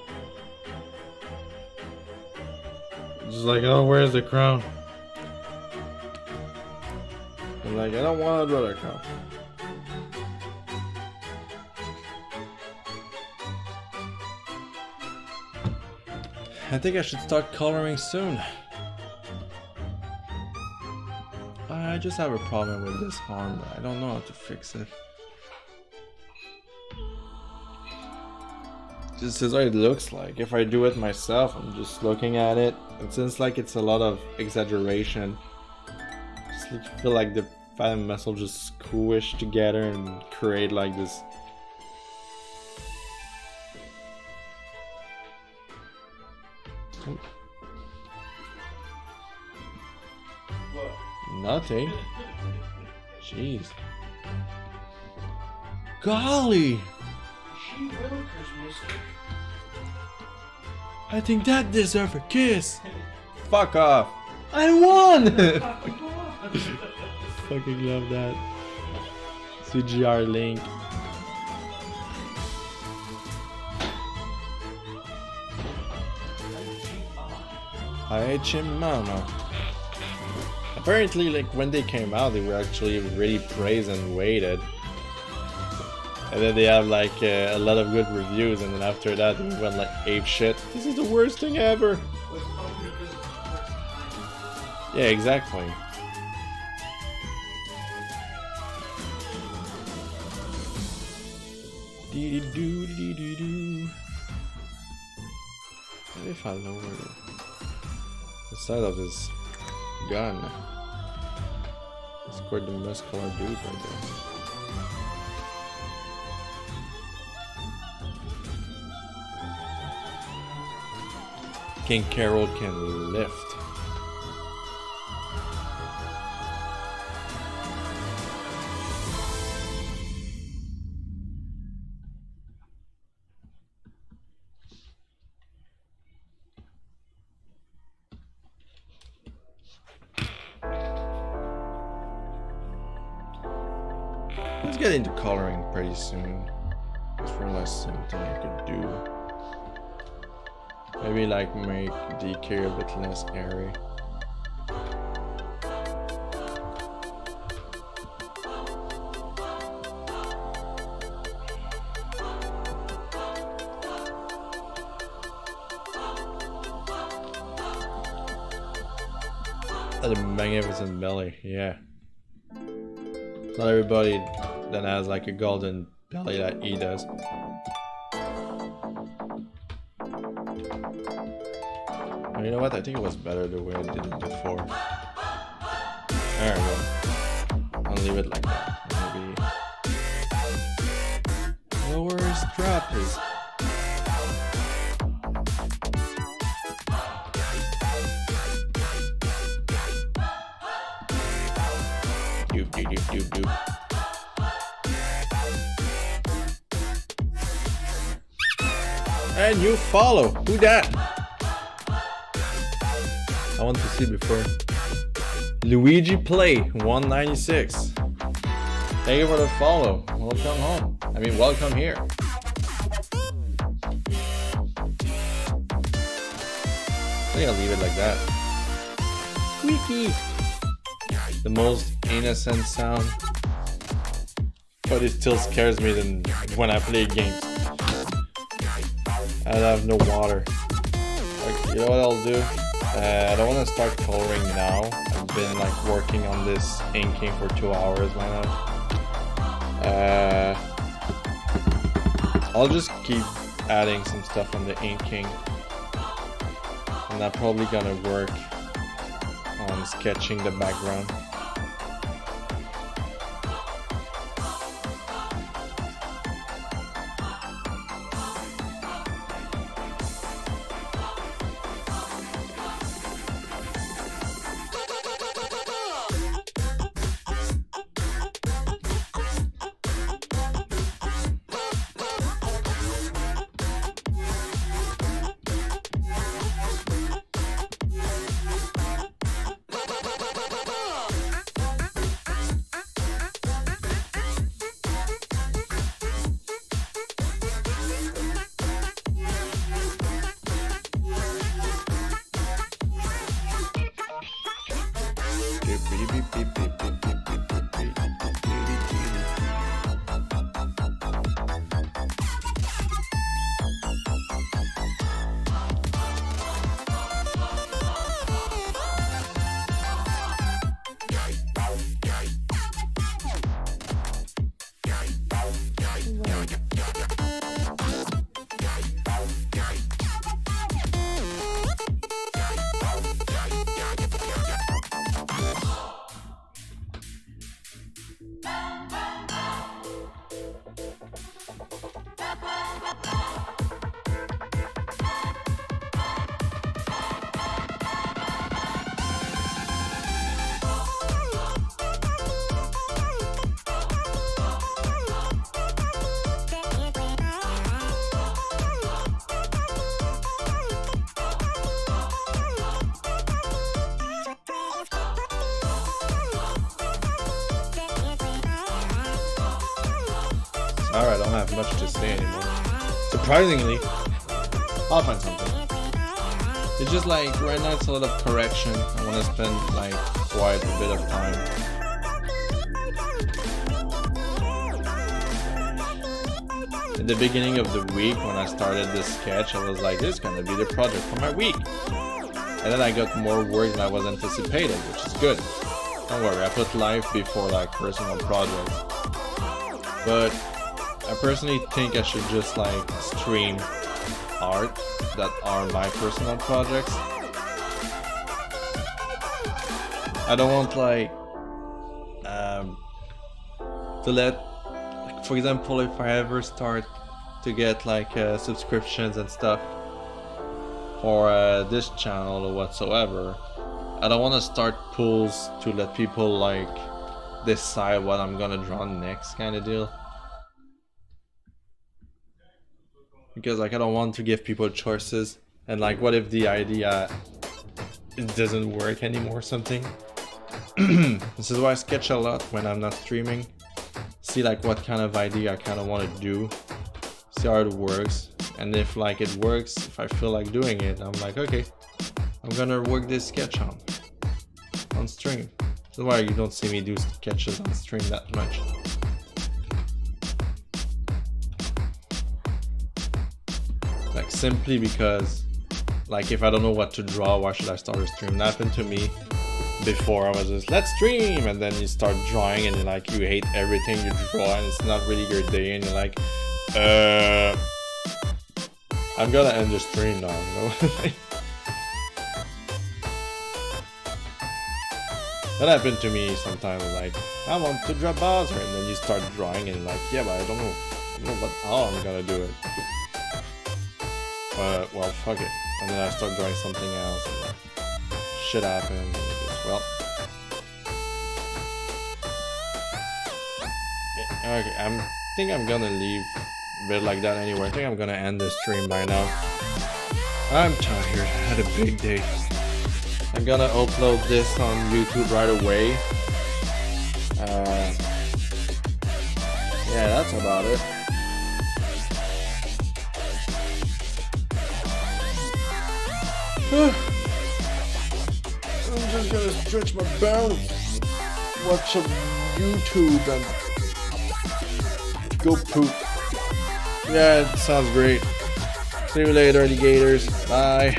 Just like, oh, where's the crown? I'm like, I don't want to draw the crown. I think I should start coloring soon. I just have a problem with this horn, but I don't know how to fix it. This is what it looks like. If I do it myself, I'm just looking at it. It seems like it's a lot of exaggeration. Just like feel like the fat and muscle just squish together and create like this.
What?
Nothing. Jeez. Golly!
She wilkers, mister.
I think that deserves a kiss. Fuck off. I won! Fucking love that. CGR link. Hi, Chimama. Apparently, like when they came out, they were actually really praised and waited. And then they have like a lot of good reviews, and then after that, they went like ape shit. This is the worst thing ever. Yeah, exactly. Dee-dee-doo-dee-dee-doo. What if I lower the side of his gun? It's quite the muscular dude right there. King Carol can lift. Let's get into coloring pretty soon. Just realized something I could do. Maybe like make DK a bit less airy. That's a magnificent belly, yeah. Not everybody that has like a golden belly that he does. You know what? I think it was better the way I did it before. There we go. I'll leave it like that. Maybe lower his strap, please. Doop doop doop doop doop. And you follow. Who that? I want to see before. Luigi Play 196. Thank you for the follow. Welcome home. I mean, welcome here. I think I'll leave it like that. Squeaky. The most innocent sound, but it still scares me than when I play games. I have no water. Like, you know what I'll do? I don't want to start coloring now. I've been like working on this inking for 2 hours by now. I'll just keep adding some stuff on the inking, and I'm probably gonna work on sketching the background. Alright, I don't have much to say anymore. Surprisingly, I'll find something. It's just like, right now it's a lot of correction. I want to spend like quite a bit of time. In the beginning of the week, when I started this sketch, I was like, this is gonna be the project for my week. And then I got more work than I was anticipated, which is good. Don't worry, I put life before like personal projects. But I personally think I should just like stream art that are my personal projects. I don't want like to let, like, for example, if I ever start to get like subscriptions and stuff for this channel or whatsoever, I don't want to start pools to let people like decide what I'm gonna draw next, kind of deal. Because like I don't want to give people choices, and like what if the idea it doesn't work anymore or something. This is why I sketch a lot when I'm not streaming. See like what kind of idea I kind of want to do, see how it works, and if like it works, if I feel like doing it, I'm like, okay, I'm gonna work this sketch on stream. This is why you don't see me do sketches on stream that much. Like simply because like if I don't know what to draw, why should I start a stream? That happened to me before. I was just, let's stream, and then you start drawing and like you hate everything you draw and it's not really your day, and you're like, I'm gonna end the stream now, you know? That happened to me sometimes, like, I want to draw Bowser, and then you start drawing and you're like, yeah, but I don't know how I'm gonna do it. Well, fuck it. And then I start drawing something else, and like, shit happens, and just, well. Okay, I think I'm gonna leave a bit like that anyway. I think I'm gonna end this stream by now. I'm tired, I had a big day. I'm gonna upload this on YouTube right away. Yeah, that's about it. I'm just gonna stretch my bones, watch some YouTube, and go poop. Yeah, it sounds great. See you later, alligators. Bye.